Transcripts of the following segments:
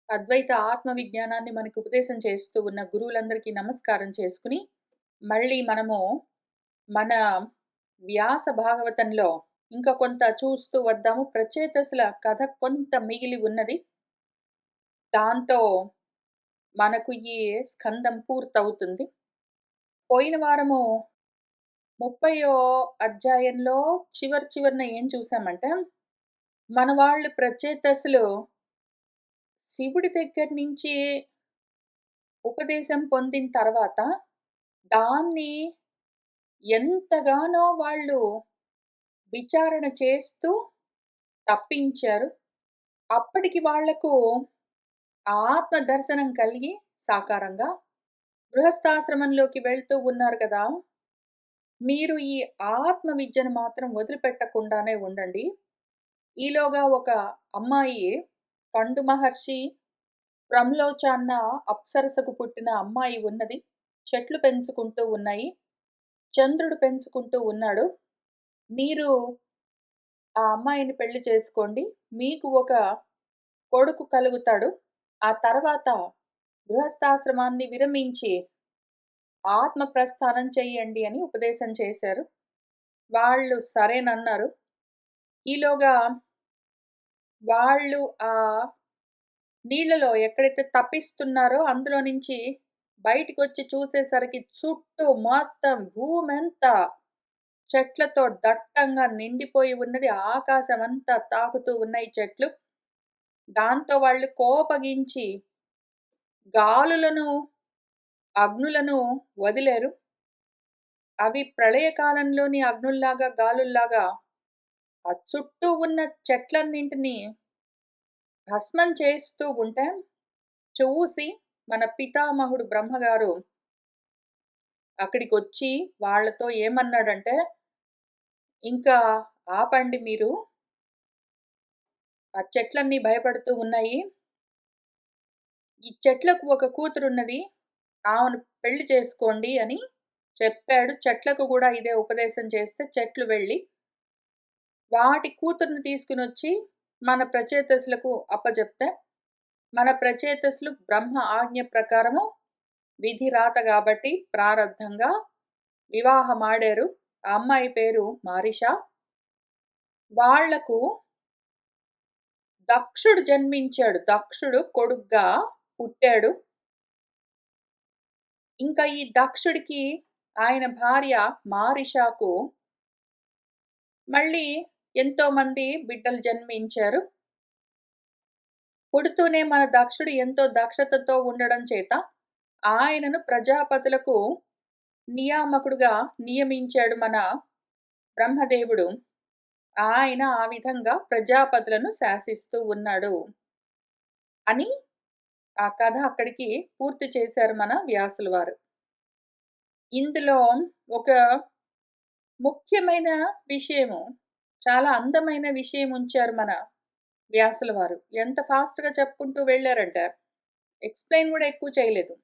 అద్వైత ఆత్మ విజ్ఞానాన్ని మనకు ఉపదేశం చేస్తూ ఉన్న గురువులందరికీ నమస్కారం చేసుకుని, మళ్ళీ మనము మన వ్యాస భాగవతంలో ఇంకా కొంత చూస్తూ వద్దాము. ప్రచేతసుల కథ కొంత మిగిలి ఉన్నది. దాంతో మనకు ఈ స్కందం పూర్తవుతుంది. పోయిన వారము 30వ అధ్యాయంలో చివరన ఏం చూసామంటే, మన వాళ్ళు ప్రచేతసులు శివుడి దగ్గర నుంచి ఉపదేశం పొందిన తర్వాత దాన్ని ఎంతగానో వాళ్ళు విచారణ చేస్తూ తప్పించారు. అప్పటికి వాళ్లకు ఆత్మ దర్శనం కలిగి సాకారంగా గృహస్థాశ్రమంలోకి వెళ్తూ ఉన్నారు కదా! మీరు ఈ ఆత్మ విద్యను మాత్రం వదిలిపెట్టకుండానే ఉండండి. ఈలోగా ఒక అమ్మాయి పండు మహర్షి బ్రహ్మలోచ అన్న అప్సరసకు పుట్టిన అమ్మాయి ఉన్నది. చెట్లు పెంచుకుంటూ ఉన్నాయి. చంద్రుడు పెంచుకుంటూ ఉన్నాడు. మీరు ఆ అమ్మాయిని పెళ్లి చేసుకోండి. మీకు ఒక కొడుకు కలుగుతాడు. ఆ తర్వాత గృహస్థాశ్రమాన్ని విరమించి ఆత్మ ప్రస్థానం చెయ్యండి అని ఉపదేశం చేశారు. వాళ్ళు సరేనన్నారు. ఈలోగా వాళ్ళు ఆ నీళ్లలో ఎక్కడైతే తపిస్తున్నారో అందులో నుంచి బయటికొచ్చి చూసేసరికి చుట్టూ మొత్తం భూమంతా చెట్లతో దట్టంగా నిండిపోయి ఉన్నది. ఆకాశమంతా తాకుతూ ఉన్నాయి చెట్లు. దాంతో వాళ్ళు కోపగించి గాలులను, అగ్నులను వదిలారు. అవి ప్రళయకాలంలోని అగ్నుల్లాగా, గాలుల్లాగా ఆ చుట్టూ ఉన్న చెట్లన్నింటినీ భస్మం చేస్తూ ఉంటే చూసి మన పితామహుడు బ్రహ్మగారు అక్కడికొచ్చి వాళ్ళతో ఏమన్నాడంటే, ఇంకా ఆపండి మీరు. ఆ చెట్లన్నీ భయపడుతూ ఉన్నాయి. ఈ చెట్లకు ఒక కూతురున్నది. ఆమెను పెళ్లి చేసుకోండి అని చెప్పాడు. చెట్లకు కూడా ఇదే ఉపదేశం చేస్తే చెట్లు వెళ్ళి వాటి కూతుర్ని తీసుకునొచ్చి మన ప్రచేతసులకు అప్పజెప్తే, మన ప్రచేతసులు బ్రహ్మ ఆజ్ఞ ప్రకారము విధి రాత కాబట్టి ప్రారబ్ధంగా వివాహమాడారు. ఆ అమ్మాయి పేరు మారిష. వాళ్లకు దక్షుడు జన్మించాడు. దక్షుడు కొడుగ్గా పుట్టాడు. ఇంకా ఈ దక్షుడికి ఆయన భార్య మారిషకు మళ్ళీ ఎంతో మంది బిడ్డలు జన్మించారు. పుడుతూనే మన దక్షుడు ఎంతో దక్షతతో ఉండడం చేత ఆయనను ప్రజాపతులకు నియామకుడుగా నియమించాడు మన బ్రహ్మదేవుడు. ఆయన ఆ విధంగా ప్రజాపతులను శాసిస్తూ ఉన్నాడు అని ఆ కథ అక్కడికి పూర్తి చేశారు మన వ్యాసుల వారు. ఇందులో ఒక ముఖ్యమైన విషయము, చాలా అందమైన విషయం ఉంచారు మన వ్యాసుల వారు. ఎంత ఫాస్ట్‌గా చెప్పుకుంటూ వెళ్ళారంటే ఎక్స్‌ప్లెయిన్ కూడా ఎక్కువ చేయలేదు.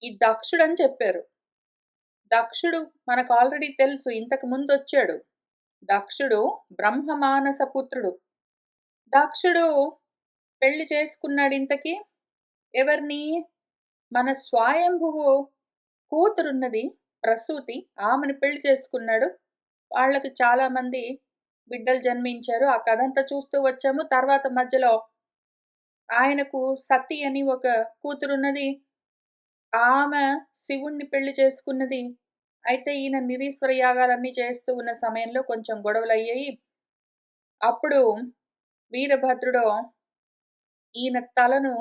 ఈ దక్షుడు అని చెప్పారు. దక్షుడు మనకు ఆల్రెడీ తెలుసు, ఇంతకు ముందు వచ్చాడు. దక్షుడు బ్రహ్మ మానస పుత్రుడు. దక్షుడు పెళ్లి చేసుకున్నాడు ఇంతకీ ఎవరిని? మన స్వయంభువు కూతురున్నది ప్రసూతి. ఆమెను పెళ్లి చేసుకున్నాడు. వాళ్ళకు చాలా మంది బిడ్డలు జన్మించారు. ఆ కథంతా చూస్తూ వచ్చాము. తర్వాత మధ్యలో ఆయనకు సతి అని ఒక కూతురున్నది. ఆమె శివుణ్ణి పెళ్లి చేసుకున్నది. అయితే ఈయన నిరీశ్వర యాగాలన్నీ చేస్తూ ఉన్న సమయంలో కొంచెం గొడవలయ్యాయి. అప్పుడు వీరభద్రుడు ఈయన తలను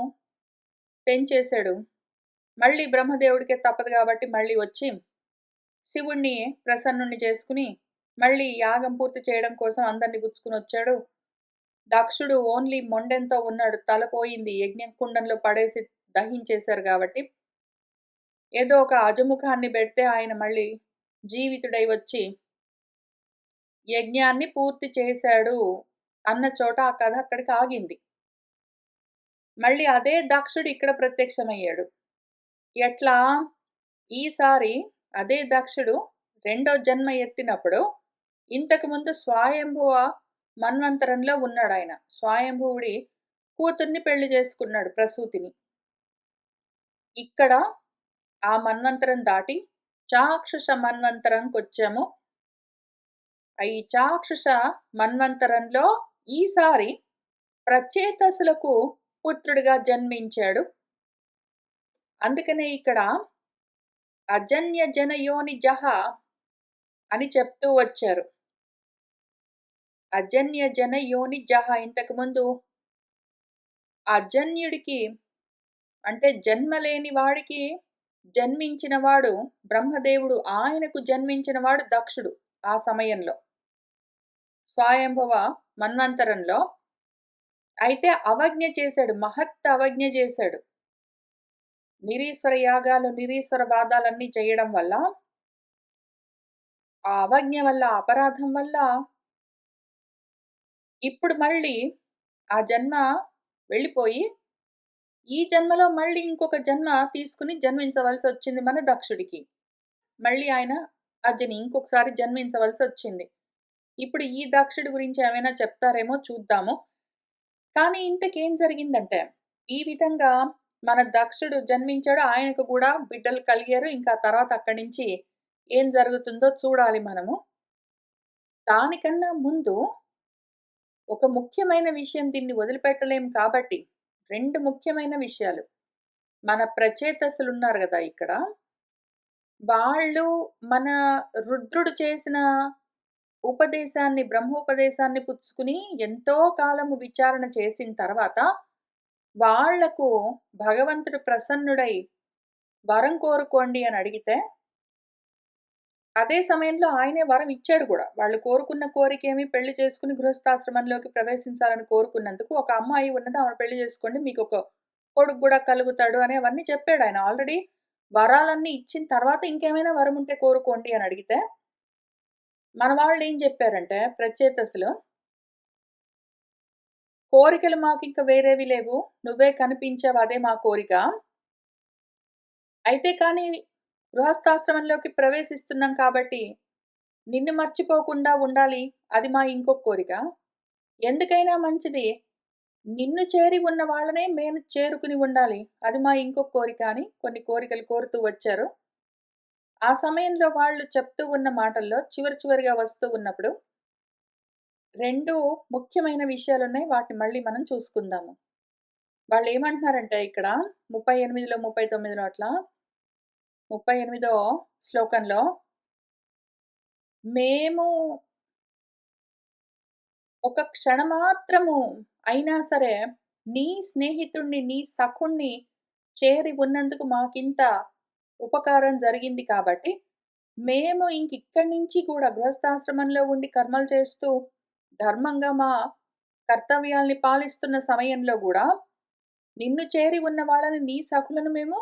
తెంచేశాడు. మళ్ళీ బ్రహ్మదేవుడికే తప్పదు కాబట్టి మళ్ళీ వచ్చి శివుణ్ణి ప్రసన్నుణ్ణి చేసుకుని మళ్ళీ యాగం పూర్తి చేయడం కోసం అందరిని పుచ్చుకుని వచ్చాడు. దక్షుడు ఓన్లీ మొండెంతో ఉన్నాడు. తల పోయింది. యజ్ఞం కుండంలో పడేసి దహించేశారు కాబట్టి ఏదో ఒక అజముఖాన్ని పెడితే ఆయన మళ్ళీ జీవితుడై వచ్చి యజ్ఞాన్ని పూర్తి చేశాడు అన్న చోట ఆ కథ అక్కడికి ఆగింది. మళ్ళీ అదే దక్షుడు ఇక్కడ ప్రత్యక్షమయ్యాడు. ఎట్లా? ఈసారి అదే దక్షుడు రెండో జన్మ ఎత్తినప్పుడు ఇంతకు ముందు స్వయంభువ మన్వంతరంలో ఉన్నాడు ఆయన. స్వయంభువుడి కూతుర్ని పెళ్లి చేసుకున్నాడు ప్రసూతిని. ఇక్కడ ఆ మన్వంతరం దాటి చాక్షుష మన్వంతరంకొచ్చాము. ఈ చాక్షుష మన్వంతరంలో ఈసారి ప్రచేతసులకు పుత్రుడిగా జన్మించాడు. అందుకనే ఇక్కడ అజన్య జనయోని జహ అని చెప్తూ వచ్చారు. అజన్య జనయోని జహ ఇంతకుముందు అజన్యుడికి అంటే జన్మలేని వాడికి జన్మించిన వాడు బ్రహ్మదేవుడు, ఆయనకు జన్మించిన వాడు దక్షుడు. ఆ సమయంలో స్వయంభవ మన్వంతరంలో అయితే అవజ్ఞ చేశాడు, మహత్ అవజ్ఞ చేశాడు. నిరీశ్వర యాగాలు నిరీశ్వర వాదాలన్నీ చేయడం వల్ల, ఆ అవజ్ఞ వల్ల, అపరాధం వల్ల ఇప్పుడు మళ్ళీ ఆ జన్మ వెళ్ళిపోయి ఈ జన్మలో మళ్ళీ ఇంకొక జన్మ తీసుకుని జన్మించవలసి వచ్చింది మన దక్షుడికి. మళ్ళీ ఆయన అజ్ని ఇంకొకసారి జన్మించవలసి వచ్చింది. ఇప్పుడు ఈ దక్షుడి గురించి ఏమైనా చెప్తారేమో చూద్దాము. కానీ ఇంతకేం జరిగిందంటే, ఈ విధంగా మన దక్షుడు జన్మించాడు, ఆయనకు కూడా బిడ్డలు కలిగారు. ఇంకా తర్వాత అక్కడి నుంచి ఏం జరుగుతుందో చూడాలి మనము. దానికన్నా ముందు ఒక ముఖ్యమైన విషయం, దీన్ని వదిలిపెట్టలేం కాబట్టి 2 ముఖ్యమైన విషయాలు. మన ప్రచేతసులున్నారు గదా ఇక్కడ, వాళ్ళు మన రుద్రుడు చేసిన ఉపదేశాన్ని, బ్రహ్మోపదేశాన్ని పుచ్చుకుని ఎంతో కాలము విచారణ చేసిన తర్వాత వాళ్లకు భగవంతుడు ప్రసన్నుడై వరం కోరుకోండి అని అడిగితే, అదే సమయంలో ఆయనే వరం ఇచ్చాడు కూడా. వాళ్ళు కోరుకున్న కోరికేమి పెళ్లి చేసుకుని గృహస్థాశ్రమంలోకి ప్రవేశించాలని కోరుకున్నందుకు, ఒక అమ్మాయి ఉన్నది, ఆమెను పెళ్లి చేసుకోండి, మీకు ఒక కొడుకు కూడా కలుగుతాడు అని అవన్నీ చెప్పాడు ఆయన. ఆల్రెడీ వరాలన్నీ ఇచ్చిన తర్వాత ఇంకేమైనా వరం ఉంటే కోరుకోండి అని అడిగితే, మన వాళ్ళు ఏం చెప్పారంటే ప్రచేతసులు, కోరికలు మాకింక వేరేవి లేవు, నువ్వే కనిపించావు, అదే మా కోరిక. అయితే కానీ గృహస్థాశ్రమంలోకి ప్రవేశిస్తున్నాం కాబట్టి నిన్ను మర్చిపోకుండా ఉండాలి, అది మా ఇంకొక కోరిక. ఎందుకైనా మంచిది నిన్ను చేరి ఉన్న వాళ్ళనే మేము చేరుకుని ఉండాలి, అది మా ఇంకొక కోరిక అని కొన్ని కోరికలు కోరుతూ వచ్చారు. ఆ సమయంలో వాళ్ళు చెప్తూ ఉన్న మాటల్లో చివరిగా వస్తూ ఉన్నప్పుడు 2 ముఖ్యమైన విషయాలున్నాయి. వాటిని మళ్ళీ మనం చూసుకుందాము. వాళ్ళేమంటున్నారంటే ఇక్కడ 38లో, 39లో అట్లా 38వ శ్లోకంలో, మేము ఒక క్షణమాత్రము అయినా సరే నీ స్నేహితుణ్ణి, నీ సఖుణ్ణి చేరి ఉన్నందుకు మాకింత ఉపకారం జరిగింది కాబట్టి, మేము ఇంకిక్కడి నుంచి కూడా గృహస్థాశ్రమంలో ఉండి కర్మలు చేస్తూ ధర్మంగా మా కర్తవ్యాల్ని పాలిస్తున్న సమయంలో గూడా నిన్ను చేరి ఉన్న వాళ్ళని, నీ సఖులను మేము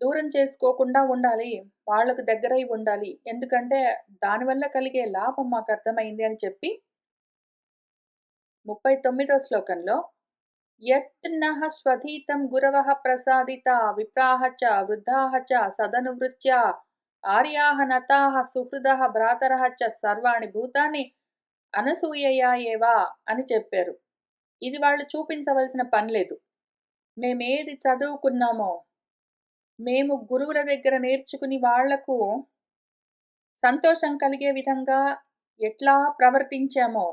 దూరం చేసుకోకుండా ఉండాలి, వాళ్ళకు దగ్గరై ఉండాలి. ఎందుకంటే దానివల్ల కలిగే లాభం మాకు అర్థమైంది అని చెప్పి 39వ శ్లోకంలో, యత్ నః స్వధీతం గురవః ప్రసాదిత విప్రాః చ వృద్ధాః చ సదనువృత్య ఆర్యాః నతాః సుహృదః భ్రాతరః చ సర్వాణి భూతాని అనసూయయా ఏవ అని చెప్పారు. ఇది వాళ్ళు చూపించవలసిన పని లేదు. మేమేది చదువుకున్నామో, మేము గురువుల దగ్గర నేర్చుకుని వాళ్లకు సంతోషం కలిగే విధంగా ఎట్లా ప్రవర్తించామో,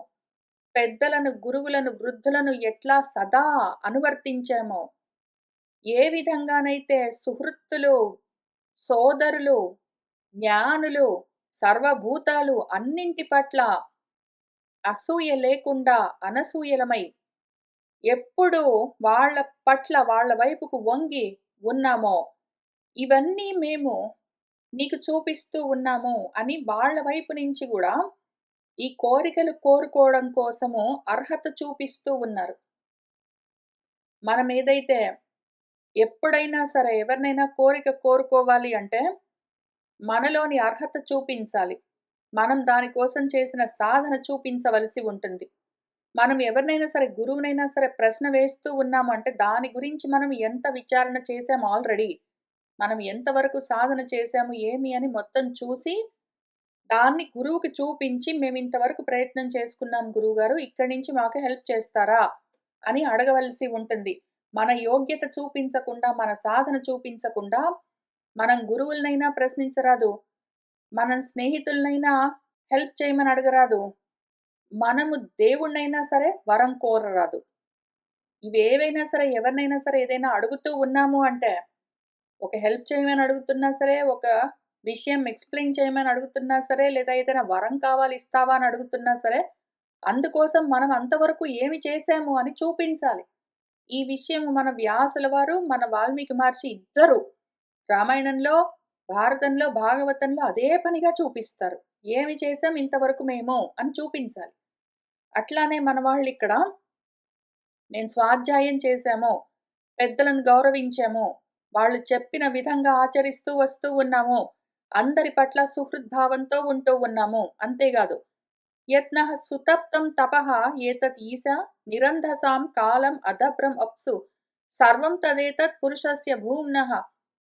పెద్దలను, గురువులను, వృద్ధులను ఎట్లా సదా అనువర్తించామో, ఏ విధంగానైతే సుహృత్తులు, సోదరులు, జ్ఞానులు, సర్వభూతాలు అన్నింటి పట్ల అసూయ లేకుండా అనసూయలమై ఎప్పుడు వాళ్ళ పట్ల వాళ్ళ వైపుకు వంగి ఉన్నామో, ఇవన్నీ మేము నీకు చూపిస్తూ ఉన్నాము అని వాళ్ళ వైపు నుంచి కూడా ఈ కోరికలు కోరుకోవడం కోసము అర్హత చూపిస్తూ ఉన్నారు. మనం ఏదైతే ఎప్పుడైనా సరే ఎవరినైనా కోరిక కోరుకోవాలి అంటే మనలోని అర్హత చూపించాలి. మనం దానికోసం చేసిన సాధన చూపించవలసి ఉంటుంది. మనం ఎవరినైనా సరే, గురువునైనా సరే ప్రశ్న వేస్తూ ఉన్నాము అంటే దాని గురించి మనం ఎంత విచారణ చేసాము ఆల్రెడీ, మనం ఎంతవరకు సాధన చేశాము ఏమి అని మొత్తం చూసి దాన్ని గురువుకి చూపించి, మేము ఇంతవరకు ప్రయత్నం చేసుకున్నాం గురువుగారు, ఇక్కడి నుంచి మాకు హెల్ప్ చేస్తారా అని అడగవలసి ఉంటుంది. మన యోగ్యత చూపించకుండా, మన సాధన చూపించకుండా, మనం గురువులనైనా ప్రశ్నించరాదు. మనం స్నేహితులనైనా హెల్ప్ చేయమని అడగరాదు. మనము దేవుడినైనా సరే వరం కోరరాదు. ఇవేవైనా సరే ఎవరినైనా సరే ఏదైనా అడుగుతూ ఉన్నాము అంటే, ఒక హెల్ప్ చేయమని అడుగుతున్నా సరే, ఒక విషయం ఎక్స్‌ప్లెయిన్ చేయమని అడుగుతున్నా సరే, లేదా ఏదైనా వరం కావాలి ఇస్తావా అని అడుగుతున్నా సరే, అందుకోసం మనం అంతవరకు ఏమి చేశాము అని చూపించాలి. ఈ విషయం మన వ్యాసుల వారు, మన వాల్మీకి మహర్షి ఇద్దరు రామాయణంలో, భారతంలో, భాగవతంలో అదే పనిగా చూపిస్తారు. ఏమి చేశాం ఇంతవరకు మేము అని చూపించాలి. అట్లానే మన వాళ్ళిక్కడ మేము స్వాధ్యాయం చేశాము, పెద్దలను గౌరవించాము, వాళ్ళు చెప్పిన విధంగా ఆచరిస్తూ వస్తూ ఉన్నాము, అందరి పట్ల సుహృద్భావంతో ఉంటూ ఉన్నాము. అంతేగాదు యత్నః సుతప్తం తపః ఏతత్ ఈశా నిరంధసాం కాలం అదభ్రం అప్సు సర్వం తదేతత్ పురుషస్య భూమ్నః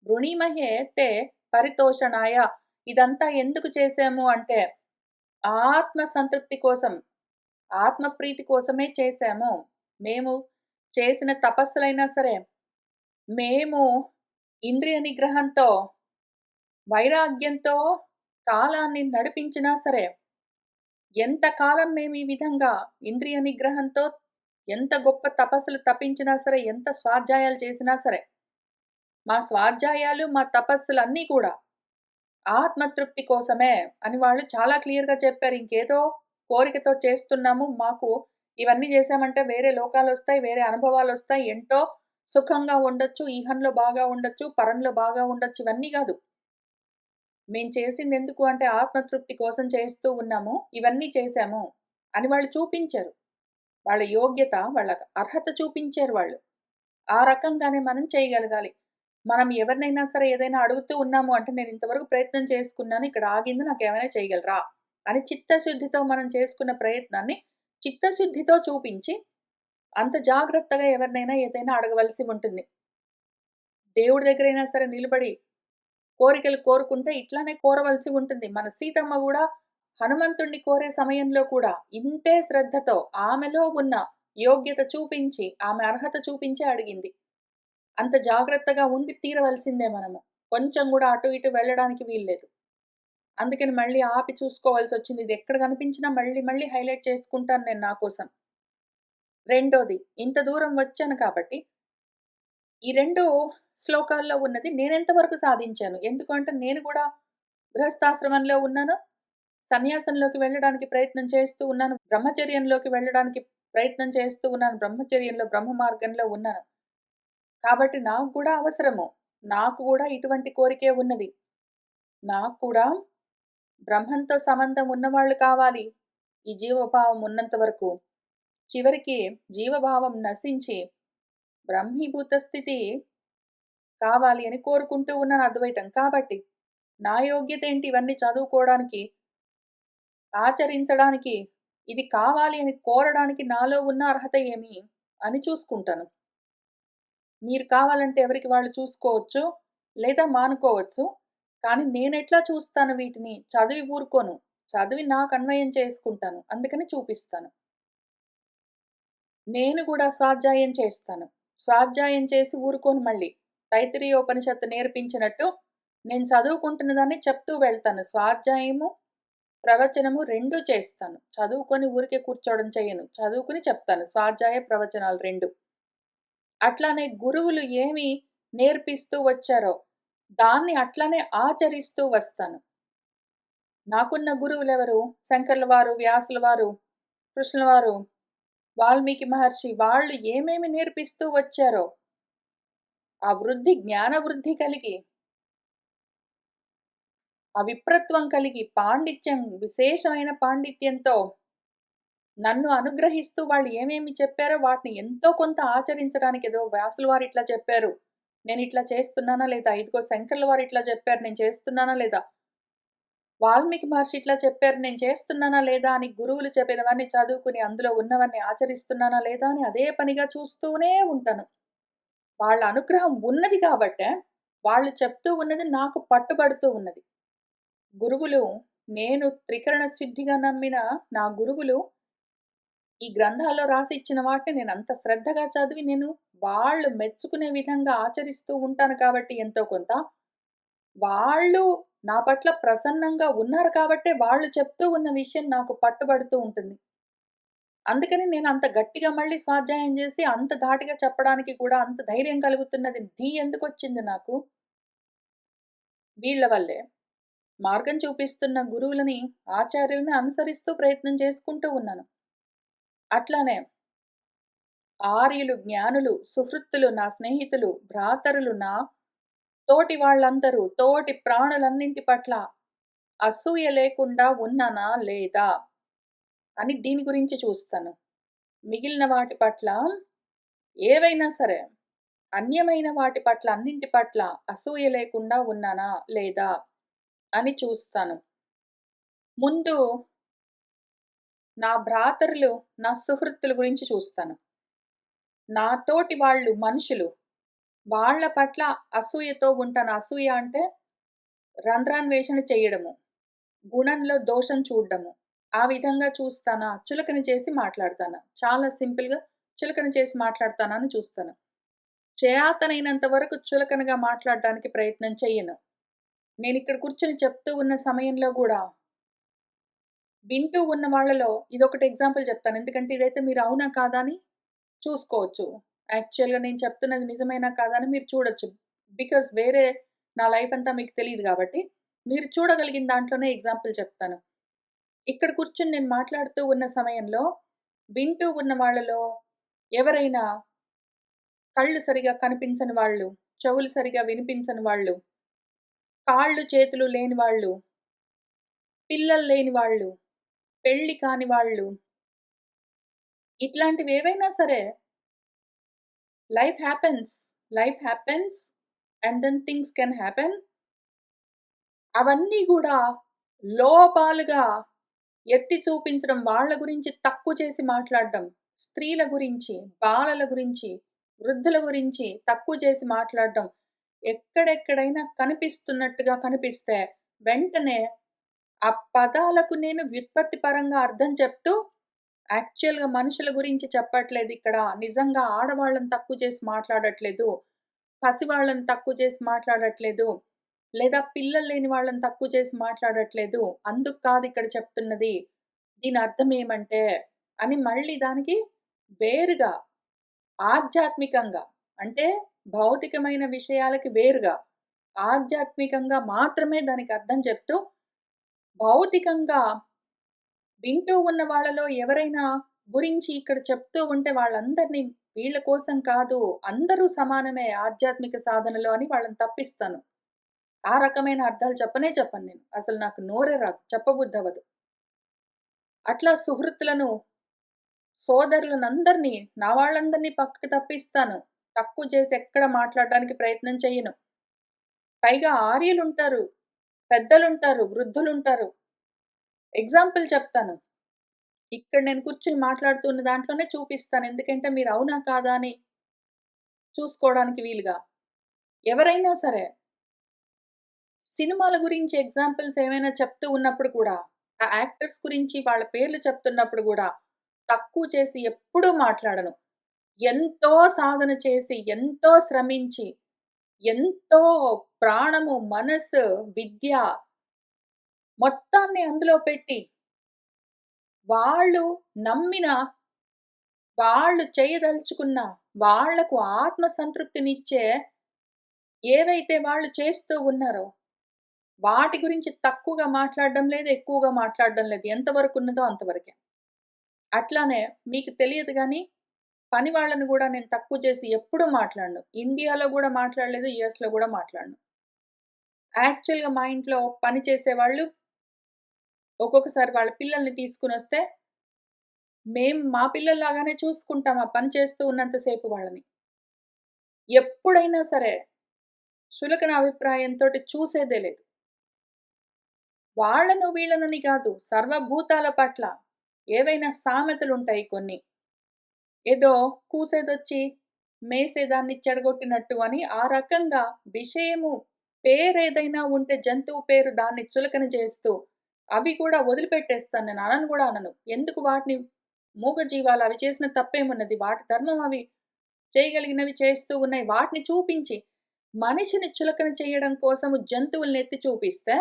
వృణీమహే తే పరితోషణాయ. ఇదంతా ఎందుకు చేశాము అంటే ఆత్మ సంతృప్తి కోసం, ఆత్మప్రీతి కోసమే చేశాము. మేము చేసిన తపస్సులైనా సరే, మేము ఇంద్రియ నిగ్రహంతో, వైరాగ్యంతో కాలాన్ని నడిపించినా సరే, ఎంత కాలం మేము ఈ విధంగా ఇంద్రియ నిగ్రహంతో ఎంత గొప్ప తపస్సులు తపించినా సరే, ఎంత స్వాధ్యాయాలు చేసినా సరే, మా స్వాధ్యాయాలు, మా తపస్సులన్నీ కూడా ఆత్మతృప్తి కోసమే అని వాళ్ళు చాలా క్లియర్‌గా చెప్పారు. ఇంకేదో కోరికతో చేస్తున్నాము. మాకు ఇవన్నీ చేశామంటే వేరే లోకాలొస్తాయి, వేరే అనుభవాలొస్తాయి. ఎంతో సుఖంగా ఉండొచ్చు, ఇహంలో బాగా ఉండొచ్చు, పరంలో బాగా ఉండొచ్చు ఇవన్నీ గాదు. మేము చేసిందెందుకు అంటే ఆత్మతృప్తి కోసం చేస్తూ ఉన్నాము. ఇవన్నీ చేశాము అని వాళ్ళు చూపించారు. వాళ్ళ యోగ్యత, వాళ్ళ అర్హత చూపించారు వాళ్ళు. ఆ రకంగానే మనం చేయగలగాలి. మనం ఎవరినైనా సరే ఏదైనా అడుగుతూ ఉన్నాము అంటే, నేను ఇంతవరకు ప్రయత్నం చేసుకున్నాను. ఇక్కడ ఆగింది. నాకేమైనా చేయగలరా? అని చిత్తశుద్ధితో మనం చేసుకున్న ప్రయత్నాన్ని చిత్తశుద్ధితో చూపించి, అంత జాగ్రత్తగా ఎవరినైనా ఏదైనా అడగవలసి ఉంటుంది. దేవుడి దగ్గరైనా సరే నిలబడి కోరికలు కోరుకుంటే ఇట్లానే కోరవలసి ఉంటుంది. మన సీతమ్మ గూడా హనుమంతుడిని కోరే సమయంలో కూడా ఇంతే శ్రద్ధతో ఆమెలో ఉన్న యోగ్యత చూపించి, ఆమె అర్హత చూపించి అడిగింది. అంత జాగ్రత్తగా ఉండి తీరవలసిందే మనము. కొంచెం గూడా అటు ఇటు వెళ్ళడానికి వీల్లేదు. అందుకని మళ్ళీ ఆపి చూసుకోవాల్సొచ్చింది. ఇది ఎక్కడ కనిపించినా మళ్ళీ మళ్ళీ హైలైట్ చేసుకుంటాను నేను నా కోసం. రెండోది ఇంత దూరం వచ్చాను కాబట్టి, ఈ 2 శ్లోకాల్లో ఉన్నది నేనెంత వరకు సాధించాను. ఎందుకంటే నేను కూడా గృహస్థాశ్రమంలో ఉన్నాను. సన్యాసంలోకి వెళ్ళడానికి ప్రయత్నం చేస్తూ ఉన్నాను. బ్రహ్మచర్యంలోకి వెళ్ళడానికి ప్రయత్నం చేస్తూ ఉన్నాను. బ్రహ్మచర్యంలో, బ్రహ్మ మార్గంలో ఉన్నాను. కాబట్టి నాకు గూడా అవసరము. నాకు గూడా ఇటువంటి కోరికే ఉన్నది. నాకు కూడా బ్రహ్మంతో సంబంధం ఉన్నవాళ్ళు కావాలి. ఈ జీవభావం ఉన్నంత వరకు. చివరికి జీవభావం నశించి బ్రహ్మీభూత స్థితి కావాలి అని కోరుకుంటూ ఉన్నాను అద్వైతం. కాబట్టి నా యోగ్యత ఏంటి ఇవన్నీ చదువుకోవడానికి, ఆచరించడానికి, ఇది కావాలి అని కోరడానికి నాలో ఉన్న అర్హత ఏమి అని చూసుకుంటాను. మీరు కావాలంటే ఎవరికి వాళ్ళు చూసుకోవచ్చు. లేదా మానుకోవచ్చు. కానీ నేనెట్లా చూస్తాను వీటిని? చదివి ఊరుకోను. చదివి నాకు అన్వయం చేసుకుంటాను. అందుకని చూపిస్తాను. నేను గూడా స్వాధ్యాయం చేస్తాను. స్వాధ్యాయం చేసి ఊరుకోను మళ్ళీ. తైత్తిరీయోపనిషత్తు నేర్పించినట్టు నేను చదువుకుంటున్న దాన్ని చెప్తూ వెళ్తాను. స్వాధ్యాయము, ప్రవచనము 2 చేస్తాను. చదువుకొని ఊరికే కూర్చోవడం చెయ్యను. చదువుకుని చెప్తాను. స్వాధ్యాయ, ప్రవచనాలు 2. అట్లానే గురువులు ఏమి నేర్పిస్తూ వచ్చారో, దాన్ని అట్లనే ఆచరిస్తూ వస్తాను. నాకున్న గురువులెవరు? శంకర్ల వారు, వ్యాసుల వారు, కృష్ణుల వారు, వాల్మీకి మహర్షి వాళ్ళు ఏమేమి నేర్పిస్తూ వచ్చారో, ఆ వృద్ధి జ్ఞాన వృద్ధి కలిగి, ఆ విప్రత్వం కలిగి, పాండిత్యం విశేషమైన పాండిత్యంతో నన్ను అనుగ్రహిస్తూ వాళ్ళు ఏమేమి చెప్పారో వాటిని ఎంతో కొంత ఆచరించడానికి ఏదో వ్యాసుల వారు ఇట్లా చెప్పారు. నేనిట్లా చేస్తున్నానా లేదా? ఇదిగో శంకర్ల వారు ఇట్లా చెప్పారు. నేను చేస్తున్నానా లేదా? వాల్మీకి మహర్షి ఇట్లా చెప్పారు. నేను చేస్తున్నానా లేదా? అని గురువులు చెప్పినవన్నీ చదువుకుని అందులో ఉన్నవన్నీ ఆచరిస్తున్నానా లేదా? అని అదే పనిగా చూస్తూనే ఉంటాను. వాళ్ళ అనుగ్రహం ఉన్నది కాబట్టే వాళ్ళు చెప్తూ ఉన్నది నాకు పట్టుబడుతూ ఉన్నది. గురువులు నేను త్రికరణ సిద్ధిగా నమ్మిన నా గురువులు ఈ గ్రంథాల్లో రాసి ఇచ్చిన వాటిని నేనంత శ్రద్ధగా చదివి నేను వాళ్ళు మెచ్చుకునే విధంగా ఆచరిస్తూ ఉంటాను కాబట్టి ఎంతో కొంత, వాళ్ళు నా పట్ల ప్రసన్నంగా ఉన్నారు కాబట్టే వాళ్ళు చెప్తూ ఉన్న విషయం నాకు పట్టుబడుతూ ఉంటుంది. అందుకని నేనంత గట్టిగా మళ్ళీ స్వాధ్యాయం జేసి, అంత ధాటిగా చెప్పడానికి కూడా అంత ధైర్యం కలుగుతున్నది ఎందుకొచ్చింది నాకు? వీళ్ళ వల్లే. మార్గం చూపిస్తున్న గురువులని, ఆచార్యులని అనుసరిస్తూ ప్రయత్నం చేసుకుంటూ ఉన్నాను. అట్లానే ఆర్యులు, జ్ఞానులు, సుహృత్తులు, నా స్నేహితులు, భ్రాతరులు, నా తోటి వాళ్ళందరూ, తోటి ప్రాణులన్నింటి పట్ల అసూయ లేకుండా ఉన్నానా? లేదా? అని దీని గురించి చూస్తాను. మిగిలిన వాటి పట్ల ఏవైనా సరే, అన్యమైన వాటి పట్ల అన్నింటి పట్ల అసూయ లేకుండా ఉన్నానా? లేదా? అని చూస్తాను. ముందు నా భ్రాతరులు, నా సుహృత్తుల గురించి చూస్తాను. నా తోటి వాళ్ళు మనుషులు, వాళ్ళ పట్ల అసూయతో ఉంటాను. అసూయ అంటే రంధ్రాన్వేషణ చెయ్యడము, గుణంలో దోషం చూడడము. ఆ విధంగా చూస్తానా? చులకన చేసి మాట్లాడతానా? చాలా సింపుల్‌గా చులకన చేసి మాట్లాడతానా అని చూస్తాను. చేతనైనంత వరకు చులకనగా మాట్లాడడానికి ప్రయత్నం చెయ్యను. నేనిక్కడ కూర్చొని చెప్తూ ఉన్న సమయంలో గూడా, వింటూ ఉన్న వాళ్ళలో ఇదొకటి ఎగ్జాంపుల్ చెప్తాను. ఎందుకంటే ఇదైతే మీరు అవునా? కాదా? అని చూసుకోవచ్చు. యాక్చువల్‌గా నేను చెప్తున్నది నిజమేనా? కాదా? అని మీరు చూడొచ్చు. బికాజ్ వేరే నా లైఫ్ అంతా మీకు తెలీదు గాబట్టి, మీరు చూడగలిగిన దాంట్లోనే ఎగ్జాంపుల్ చెప్తాను. ఇక్కడ కూర్చొని నేను మాట్లాడుతూ ఉన్న సమయంలో, వింటూ ఉన్న వాళ్ళలో ఎవరైనా కళ్ళు సరిగా కనిపించని వాళ్ళు, చెవులు సరిగా వినిపించని వాళ్ళు, కాళ్ళు, చేతులు లేని వాళ్ళు, పిల్లలు లేని వాళ్ళు, పెళ్లి కాని వాళ్ళు, ఇట్లాంటివేవైనా సరే life happens. Life happens and then things can happen. అవన్నీ గూడా లోపాలుగా ఎత్తి చూపించడం, వాళ్ళ గురించి తక్కువ చేసి మాట్లాడడం, స్త్రీల గురించి, బాలల గురించి, వృద్ధుల గురించి తక్కువ చేసి మాట్లాడడం, ఎక్కడెక్కడైనా కనిపిస్తున్నట్టుగా కనిపిస్తే, వెంటనే ఆ పదాలకు నేను వ్యుత్పత్తి పరంగా అర్థం చెప్తూ, యాక్చువల్‌గా మనుషుల గురించి చెప్పట్లేదిక్కడ. నిజంగా ఆడవాళ్ళని తక్కువ చేసి మాట్లాడట్లేదు. పసివాళ్ళని తక్కువ చేసి మాట్లాడట్లేదు. లేదా పిల్లలు లేని వాళ్ళని తక్కువ చేసి మాట్లాడట్లేదు. అందుకు కాదిక్కడ చెప్తున్నది. దీని అర్థమేమంటే అని మళ్ళీ దానికి వేరుగా, ఆధ్యాత్మికంగా అంటే భౌతికమైన విషయాలకి వేరుగా, ఆధ్యాత్మికంగా మాత్రమే దానికి అర్థం చెప్తూ, భౌతికంగా వింటూ ఉన్న వాళ్ళలో ఎవరైనా గురించి ఇక్కడ చెప్తూ ఉంటే వాళ్ళందరిని వీళ్ళ కోసం కాదు, అందరూ సమానమే ఆధ్యాత్మిక సాధనలో అని వాళ్ళని తప్పిస్తాను. ఆ రకమైన అర్థాలు చెప్పను నేను. అసలు నాకు నోరే రాదు. చెప్పబుద్దవ్వదు. అట్లా సుహృతులను, సోదరులనందరినీ, నా వాళ్ళందరినీ పక్కకి తప్పిస్తాను. తక్కువ చేసి ఎక్కడ మాట్లాడడానికి ప్రయత్నం చెయ్యను. పైగా ఆర్యులుంటారు, పెద్దలుంటారు, వృద్ధులుంటారు. ఎగ్జాంపుల్ చెప్తాను. ఇక్కడ నేను కూర్చొని మాట్లాడుతున్న దాంట్లోనే చూపిస్తాను. ఎందుకంటే మీరు అవునా? కాదా? అని చూసుకోవడానికి వీలుగా. ఎవరైనా సరే సినిమాల గురించి ఎగ్జాంపుల్స్ ఏమైనా చెప్తూ ఉన్నప్పుడు కూడా, ఆ యాక్టర్స్ గురించి వాళ్ళ పేర్లు చెప్తున్నప్పుడు గూడా, తక్కువ చేసి ఎప్పుడూ మాట్లాడను. ఎంతో సాధన చేసి, ఎంతో శ్రమించి, ఎంతో ప్రాణము, మనసు, విద్య మొత్తాన్ని అందులో పెట్టి, వాళ్ళు నమ్మిన, వాళ్ళు చేయదలుచుకున్న, వాళ్లకు ఆత్మ సంతృప్తినిచ్చే ఏవైతే వాళ్ళు చేస్తూ ఉన్నారో వాటి గురించి తక్కువగా మాట్లాడడం లేదు, ఎక్కువగా మాట్లాడడం లేదు. ఎంతవరకున్నదో అంతవరకే. అట్లానే మీకు తెలియదు గానీ, పని వాళ్ళని గూడా నేను తక్కువ చేసి ఎప్పుడూ మాట్లాడను. ఇండియాలో గూడా మాట్లాడలేదు, యూఎస్‌లో గూడా మాట్లాడను. యాక్చువల్‌గా మా ఇంట్లో పని చేసేవాళ్ళు ఒక్కొక్కసారి వాళ్ళ పిల్లల్ని తీసుకొనొస్తే, మేము మా పిల్లల్లాగానే చూసుకుంటాం ఆ పని చేస్తూ ఉన్నంత సేపు వాళ్ళని. ఎప్పుడైనా సరే చులకన అభిప్రాయంతోటి చూసేదే లేదు. వాళ్ళను వీళ్ళనని గాదు. సర్వభూతాల పట్ల ఏవైనా సామెతలుంటాయి కొన్ని. ఏదో కూసేదొచ్చి మేసేదాన్ని చెడగొట్టినట్టు అని ఆ రకంగా విషయము పేరేదైనా ఉంటే జంతువు పేరు దాన్ని చులకన చేస్తూ అవి కూడా వదిలిపెట్టేస్తాను నేను. అనను గూడా అనను. ఎందుకు వాటిని మూగజీవాలు, అవి చేసిన తప్పేమున్నది? వాటి ధర్మం అవి చేయగలిగినవి చేస్తూ ఉన్నాయి. వాటిని చూపించి, మనిషిని చులకన చేయడం కోసము జంతువుల్ని ఎత్తి చూపిస్తే,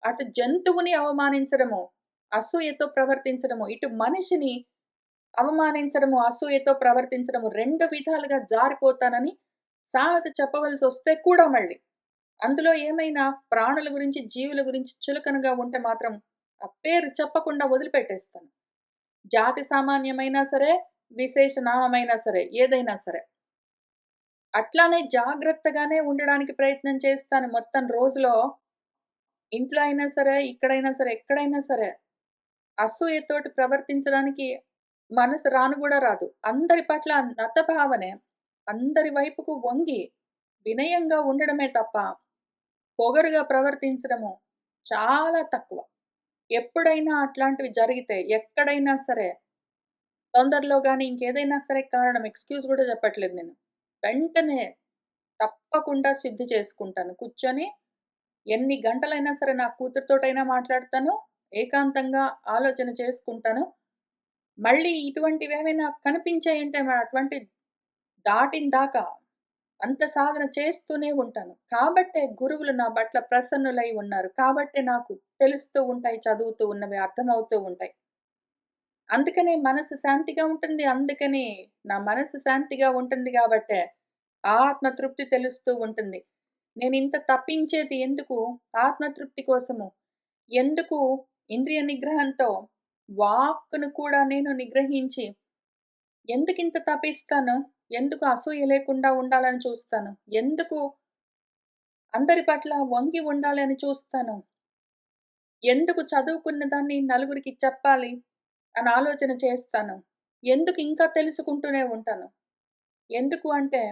అటు జంతువుని అవమానించడము, అసూయతో ప్రవర్తించడము, ఇటు మనిషిని అవమానించడము, అసూయతో ప్రవర్తించడము 2 విధాలుగా జారిపోతానని సామెత చెప్పవలసొస్తే కూడా మళ్ళీ. అందులో ఏమైనా ప్రాణుల గురించి, జీవుల గురించి చులకనగా ఉంటే మాత్రం ఆ పేరు చెప్పకుండా వదిలిపెట్టేస్తాను. జాతి సామాన్యమైనా సరే, విశేష నామమైనా సరే, ఏదైనా సరే. అట్లానే జాగ్రత్తగానే ఉండడానికి ప్రయత్నం చేస్తాను మొత్తం రోజులో. ఇంట్లో అయినా సరే, ఇక్కడైనా సరే, ఎక్కడైనా సరే. అసూయతోటి ప్రవర్తించడానికి మనసు రాను గూడా రాదు. అందరి పట్ల నతభావనే. అందరి వైపుకు వంగి, వినయంగా ఉండడమే తప్ప, పొగరుగా ప్రవర్తించడము చాలా తక్కువ. ఎప్పుడైనా అట్లాంటివి జరిగితే, ఎక్కడైనా సరే, తొందరలో గాని, ఇంకేదైనా సరే కారణం ఎక్స్‌క్యూజ్ గూడా చెప్పట్లేదు నేను. వెంటనే తప్పకుండా శుద్ధి చేసుకుంటాను. కూర్చొని ఎన్ని గంటలైనా సరే నా కూతురితోటైనా మాట్లాడతాను. ఏకాంతంగా ఆలోచన చేసుకుంటాను. మళ్ళీ ఇటువంటివేమైనా కనిపించాయంటే అటువంటి దాటిన దాకా అంత సాధన చేస్తూనే ఉంటాను. కాబట్టే గురువులు నా పట్ల ప్రసన్నులై ఉన్నారు. కాబట్టే నాకు తెలుస్తూ ఉంటాయి, చదువుతూ ఉన్నవి అర్థమవుతూ ఉంటాయి. అందుకనే మనసు శాంతిగా ఉంటుంది. అందుకని నా మనసు శాంతిగా ఉంటుంది గాబట్టే ఆత్మతృప్తి తెలుస్తూ ఉంటుంది. నేనింత తప్పించేది ఎందుకు? ఆత్మతృప్తి కోసము. ఎందుకు ఇంద్రియ నిగ్రహంతో వాక్కును కూడా నేను నిగ్రహించి ఎందుకింత తపిస్తాను? ఎందుకు అసూయ లేకుండా ఉండాలని చూస్తాను? ఎందుకు అందరి పట్ల వంగి ఉండాలని చూస్తాను? ఎందుకు చదువుకున్న దాన్ని నలుగురికి చెప్పాలి అని ఆలోచన చేస్తాను? ఎందుకు ఇంకా తెలుసుకుంటూనే ఉంటాను? ఎందుకు అంటే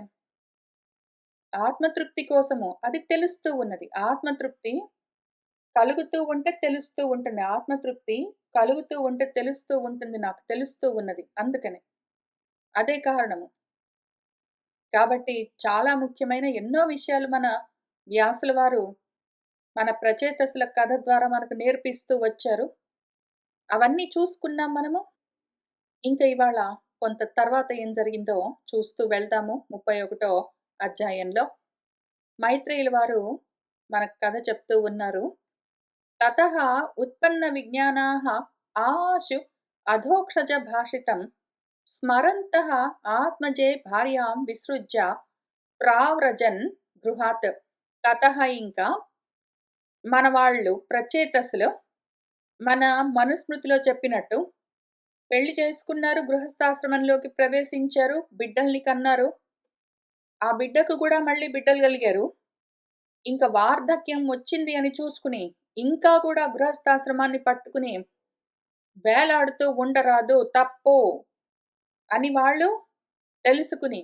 ఆత్మతృప్తి కోసము. అది తెలుస్తూ ఉన్నది. ఆత్మతృప్తి కలుగుతూ ఉంటే తెలుస్తూ ఉంటుంది. ఆత్మతృప్తి కలుగుతూ ఉంటే తెలుస్తూ ఉంటుంది నాకు. తెలుస్తూ ఉన్నది. అందుకనే. అదే కారణము. కాబట్టి చాలా ముఖ్యమైన ఎన్నో విషయాలు మన వ్యాసుల వారు మన ప్రచేతసుల కథ ద్వారా మనకు నేర్పిస్తూ వచ్చారు. అవన్నీ చూసుకున్నాం మనము. ఇంకా ఇవాళ కొంత తర్వాత ఏం జరిగిందో చూస్తూ వెళ్దాము. 31 అధ్యాయంలో. మైత్రేయుల వారు మనకు కథ చెప్తూ ఉన్నారు. తతః ఉత్పన్న విజ్ఞానాః ఆశు అధోక్షజ భాషితం స్మరంతః ఆత్మజే భార్యాం విసృజ్య ప్రావ్రజన్ గృహాత్. తతః ఇంకా మన వాళ్ళు ప్రచేతసులు మన మనుస్మృతిలో చెప్పినట్టు పెళ్లి చేసుకున్నారు, గృహస్థాశ్రమంలోకి ప్రవేశించారు, బిడ్డల్ని కన్నారు. ఆ బిడ్డకు కూడా మళ్ళీ బిడ్డలు కలిగారు. ఇంక వార్ధక్యం వచ్చింది అని చూసుకుని, ఇంకా కూడా గృహస్థాశ్రమాన్ని పట్టుకుని వేలాడుతూ ఉండరాదు, తప్పు అని వాళ్ళు తెలుసుకుని,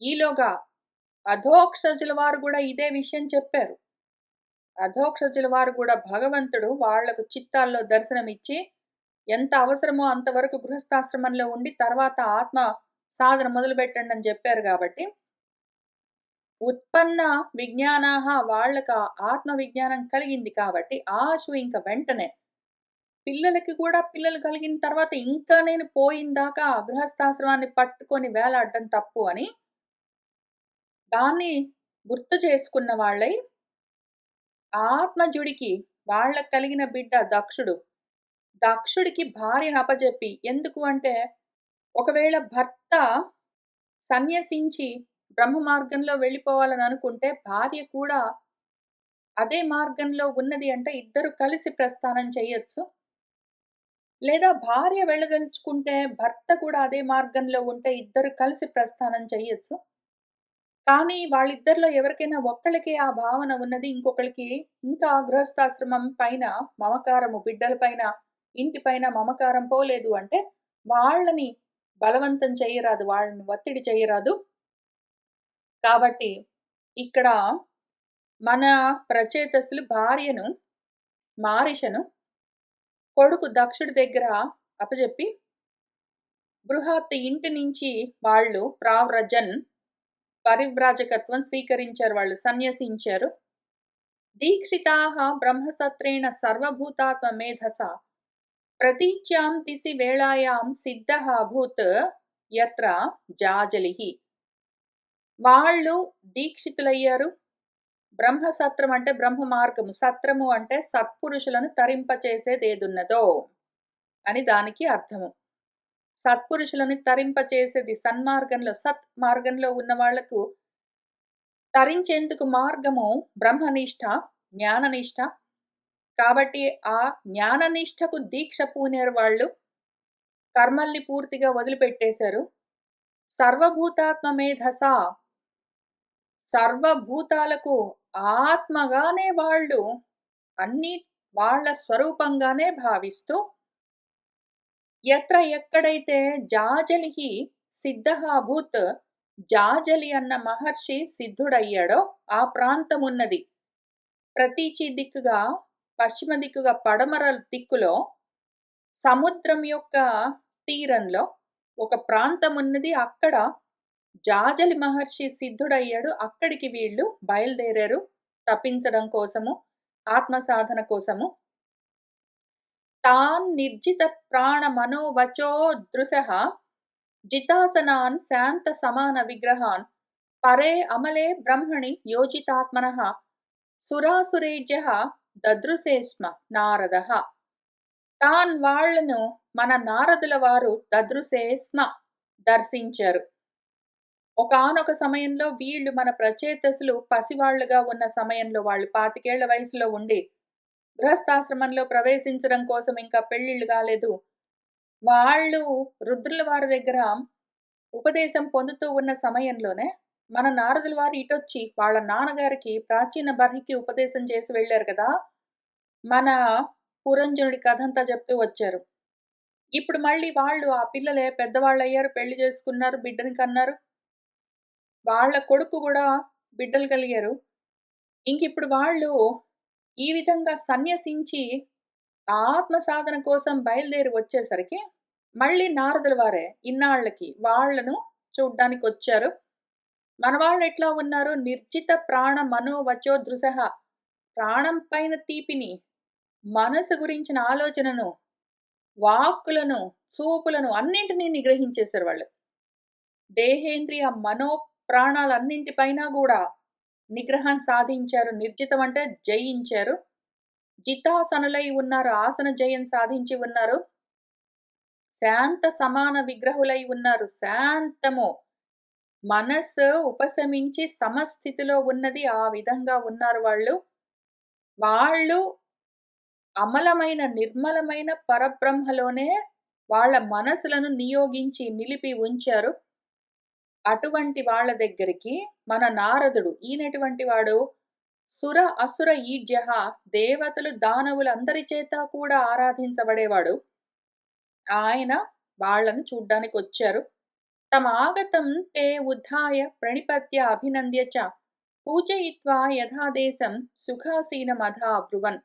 ఈలోగా అధోక్షజుల వారు కూడా ఇదే విషయం చెప్పారు. అధోక్షజుల వారు కూడా భగవంతుడు వాళ్లకు చిత్తాల్లో దర్శనమిచ్చి, ఎంత అవసరమో అంతవరకు గృహస్థాశ్రమంలో ఉండి తర్వాత ఆత్మ సాధన మొదలుపెట్టండి అని చెప్పారు కాబట్టి, ఉత్పన్న విజ్ఞానాహ వాళ్ళకు ఆత్మ విజ్ఞానం కలిగింది కాబట్టి, ఆశు ఇంక వెంటనే పిల్లలకి కూడా పిల్లలు కలిగిన తర్వాత ఇంకా నేను పోయిందాకా గృహస్థాశ్రమాన్ని పట్టుకొని వేలాడడం తప్పు అని దాన్ని గుర్తు చేసుకున్న వాళ్ళై ఆత్మజుడికి వాళ్ళకు కలిగిన బిడ్డ దక్షుడు. దక్షుడికి భార్యను అప్పజెప్పి, ఎందుకు అంటే ఒకవేళ భర్త సన్యసించి బ్రహ్మ మార్గంలో వెళ్ళిపోవాలని అనుకుంటే భార్య కూడా అదే మార్గంలో ఉన్నది అంటే ఇద్దరు కలిసి ప్రస్థానం చేయొచ్చు. లేదా భార్య వెళ్ళదలుచుకుంటే భర్త కూడా అదే మార్గంలో ఉంటే ఇద్దరు కలిసి ప్రస్థానం చేయొచ్చు. కానీ వాళ్ళిద్దరిలో ఎవరికైనా ఒక్కళ్ళకే ఆ భావన ఉన్నది. ఇంకొకళ్ళకి ఇంకా గృహస్థాశ్రమం పైన మమకారము, బిడ్డల పైన, ఇంటి పైన మమకారం పోలేదు అంటే వాళ్ళని బలవంతం చేయరాదు. వాళ్ళని ఒత్తిడి చేయరాదు. కాబట్టి ఇక్కడ మన ప్రచేతసులు భార్యను, మారిషను కొడుకు దక్షుడి దగ్గర అప్పజెప్పి బృహత్ ఇంటి నుంచి వాళ్ళు ప్రావ్రజన్ పరివ్రాజకత్వం స్వీకరించారు. వాళ్ళు సన్యసించారు. దీక్షితాః బ్రహ్మసత్రేణ సర్వభూతాత్మ మేధస ప్రతీచ్యాం తిసి వేళాయాం సిద్ధః అభూత్ యత్ర జాజలిః. వాళ్ళు దీక్షితులయ్యారు. బ్రహ్మసత్రం అంటే బ్రహ్మ మార్గము, సత్రము అంటే సత్పురుషులను తరింపచేసేదేదున్నదో అని దానికి అర్థము. సత్పురుషులను తరింపచేసేది సన్మార్గంలో, సత్ మార్గంలో ఉన్న వాళ్లకు తరించేందుకు మార్గము బ్రహ్మనిష్ట, జ్ఞాననిష్ట. కాబట్టి ఆ జ్ఞాననిష్టకు దీక్ష పూనేరు వాళ్ళు. కర్మల్ని పూర్తిగా వదిలిపెట్టేశారు. సర్వభూతాత్మ మేధస, సర్వభూతాలకు ఆత్మగానే వాళ్ళు అన్ని వాళ్ళ స్వరూపంగానే భావిస్తూ, యత్ర ఎక్కడైతే జాజలిహి సిద్ధః అభూత్, జాజలి అన్న మహర్షి సిద్ధుడయ్యాడో ఆ ప్రాంతమున్నది. ప్రతీచి దిక్కుగా, పశ్చిమ దిక్కుగా, పడమర దిక్కులో సముద్రం యొక్క తీరంలో ఒక ప్రాంతం ఉన్నది. అక్కడ జాజలి మహర్షి సిద్ధుడయ్యాడు. అక్కడికి వీళ్ళు బయలుదేరారు తప్పించడం కోసము, ఆత్మ సాధన కోసము. తాన్ నిర్జిత ప్రాణ మనోవచో దృశః జితాసనాన్ శాంత సమాన విగ్రహాన్ పరే అమలే బ్రహ్మణి యోజితాత్మనః సురాసురేజ్యః దదృశే స్మ నారదః. తాన్ వాళ్లను మన నారదుల వారు దదృశే స్మ దర్శించారు. ఒకానొక సమయంలో వీళ్ళు మన ప్రచేతసులు పసివాళ్లుగా ఉన్న సమయంలో, వాళ్ళు 25 ఏళ్ల వయసులో ఉండి గృహస్థాశ్రమంలో ప్రవేశించడం కోసం ఇంకా పెళ్లిళ్ళు కాలేదు. వాళ్ళు రుద్రుల వారి దగ్గర ఉపదేశం పొందుతూ ఉన్న సమయంలోనే మన నారదుల వారు ఇటొచ్చి వాళ్ళ నాన్నగారికి ప్రాచీన బర్హికి ఉపదేశం చేసి వెళ్ళారు కదా, మన పురంజనుడి కథంతా చెప్తూ వచ్చారు. ఇప్పుడు మళ్ళీ వాళ్ళు ఆ పిల్లలే పెద్దవాళ్ళు అయ్యారు, పెళ్లి చేసుకున్నారు, బిడ్డని కన్నారు. వాళ్ళ కొడుకు కూడా బిడ్డలు కలిగారు. ఇంకిప్పుడు వాళ్ళు ఈ విధంగా సన్యసించి ఆత్మ సాధన కోసం బయలుదేరి వచ్చేసరికి మళ్ళీ నారదుల వారే ఇన్నాళ్ళకి వాళ్ళను చూడ్డానికి వచ్చారు. మన వాళ్ళు ఎట్లా ఉన్నారు? నిర్జిత ప్రాణ మనోవచో దృశః, ప్రాణం పైన తీపిని, మనసు గురించిన ఆలోచనను, వాక్కులను, చూపులను అన్నింటినీ నిగ్రహించేశారు వాళ్ళు. దేహేంద్రియ మనో ప్రాణాలన్నింటిపైన కూడా నిగ్రహం సాధించారు. నిర్జితం అంటే జయించారు. జితాసనులై ఉన్నారు, ఆసన జయం సాధించి ఉన్నారు. శాంత సమాన విగ్రహులై ఉన్నారు. శాంతము, మనస్సు ఉపశమించి సమస్థితిలో ఉన్నది. ఆ విధంగా ఉన్నారు వాళ్ళు. వాళ్ళు అమలమైన, నిర్మలమైన పరబ్రహ్మలోనే వాళ్ళ మనసులను నియోగించి నిలిపి ఉంచారు. అటువంటి వాళ్ళ దగ్గరికి మన నారదుడు, ఈయనటువంటి వాడు సుర అసుర ఈడ్యః, దేవతలు దానవులు అందరి చేత కూడా ఆరాధించబడేవాడు. ఆయన వాళ్ళను చూడ్డానికి వచ్చారు. తమాగతం తే ఉద్ధాయ ప్రణిపత్య అభినంద్య చ పూజయిత్వా యథాదేశం సుఖాసీనమధా అబ్రువన్.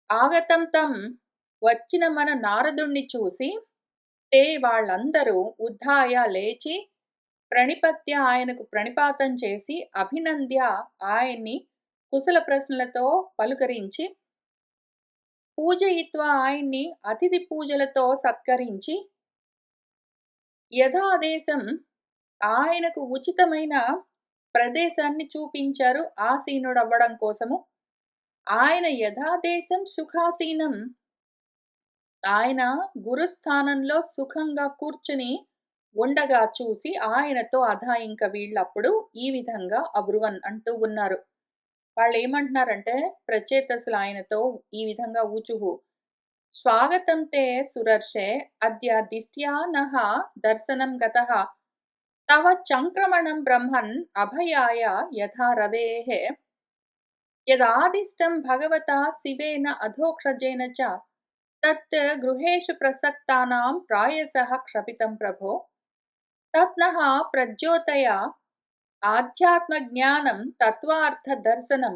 ఆగతం తం, వచ్చిన మన నారదుణ్ణి చూసి, తే వాళ్ళందరూ ఉద్ధాయ లేచి, ప్రణిపత్య ఆయనకు ప్రణిపాతం చేసి, అభినంద్య ఆయన్ని కుశల ప్రశ్నలతో పలుకరించి, పూజయిత్వా ఆయన్ని అతిథి పూజలతో సత్కరించి, యథాదేశం ఆయనకు ఉచితమైన ప్రదేశాన్ని చూపించారు ఆసీనుడవ్వడం కోసము. ఆయన యథాదేశం సుఖాసీనం, ఆయన గురుస్థానంలో సుఖంగా కూర్చుని ఉండగా చూసి ఆయనతో అధా ఇంక వీళ్ళప్పుడు ఈ విధంగా అబ్రువన్ అంటూ ఉన్నారు. వాళ్ళు ఏమంటున్నారంటే ప్రచేతసులు ఆయనతో ఈ విధంగా ఊచుహు. స్వాగతం తే సురర్షే అద్య దిష్ట్యా నః దర్శనం గతః తవ చంక్రమణం బ్రహ్మన్ అభయాయ యథా రవేః యదాదిష్టం భగవతా శివేన అధోక్షజేన చ తత్ గృహేషు ప్రసక్తానాం ప్రాయసః క్షపితం ప్రభో తత్నః ప్రజ్యోతయ ఆధ్యాత్మ జ్ఞానం తత్వార్థ దర్శనం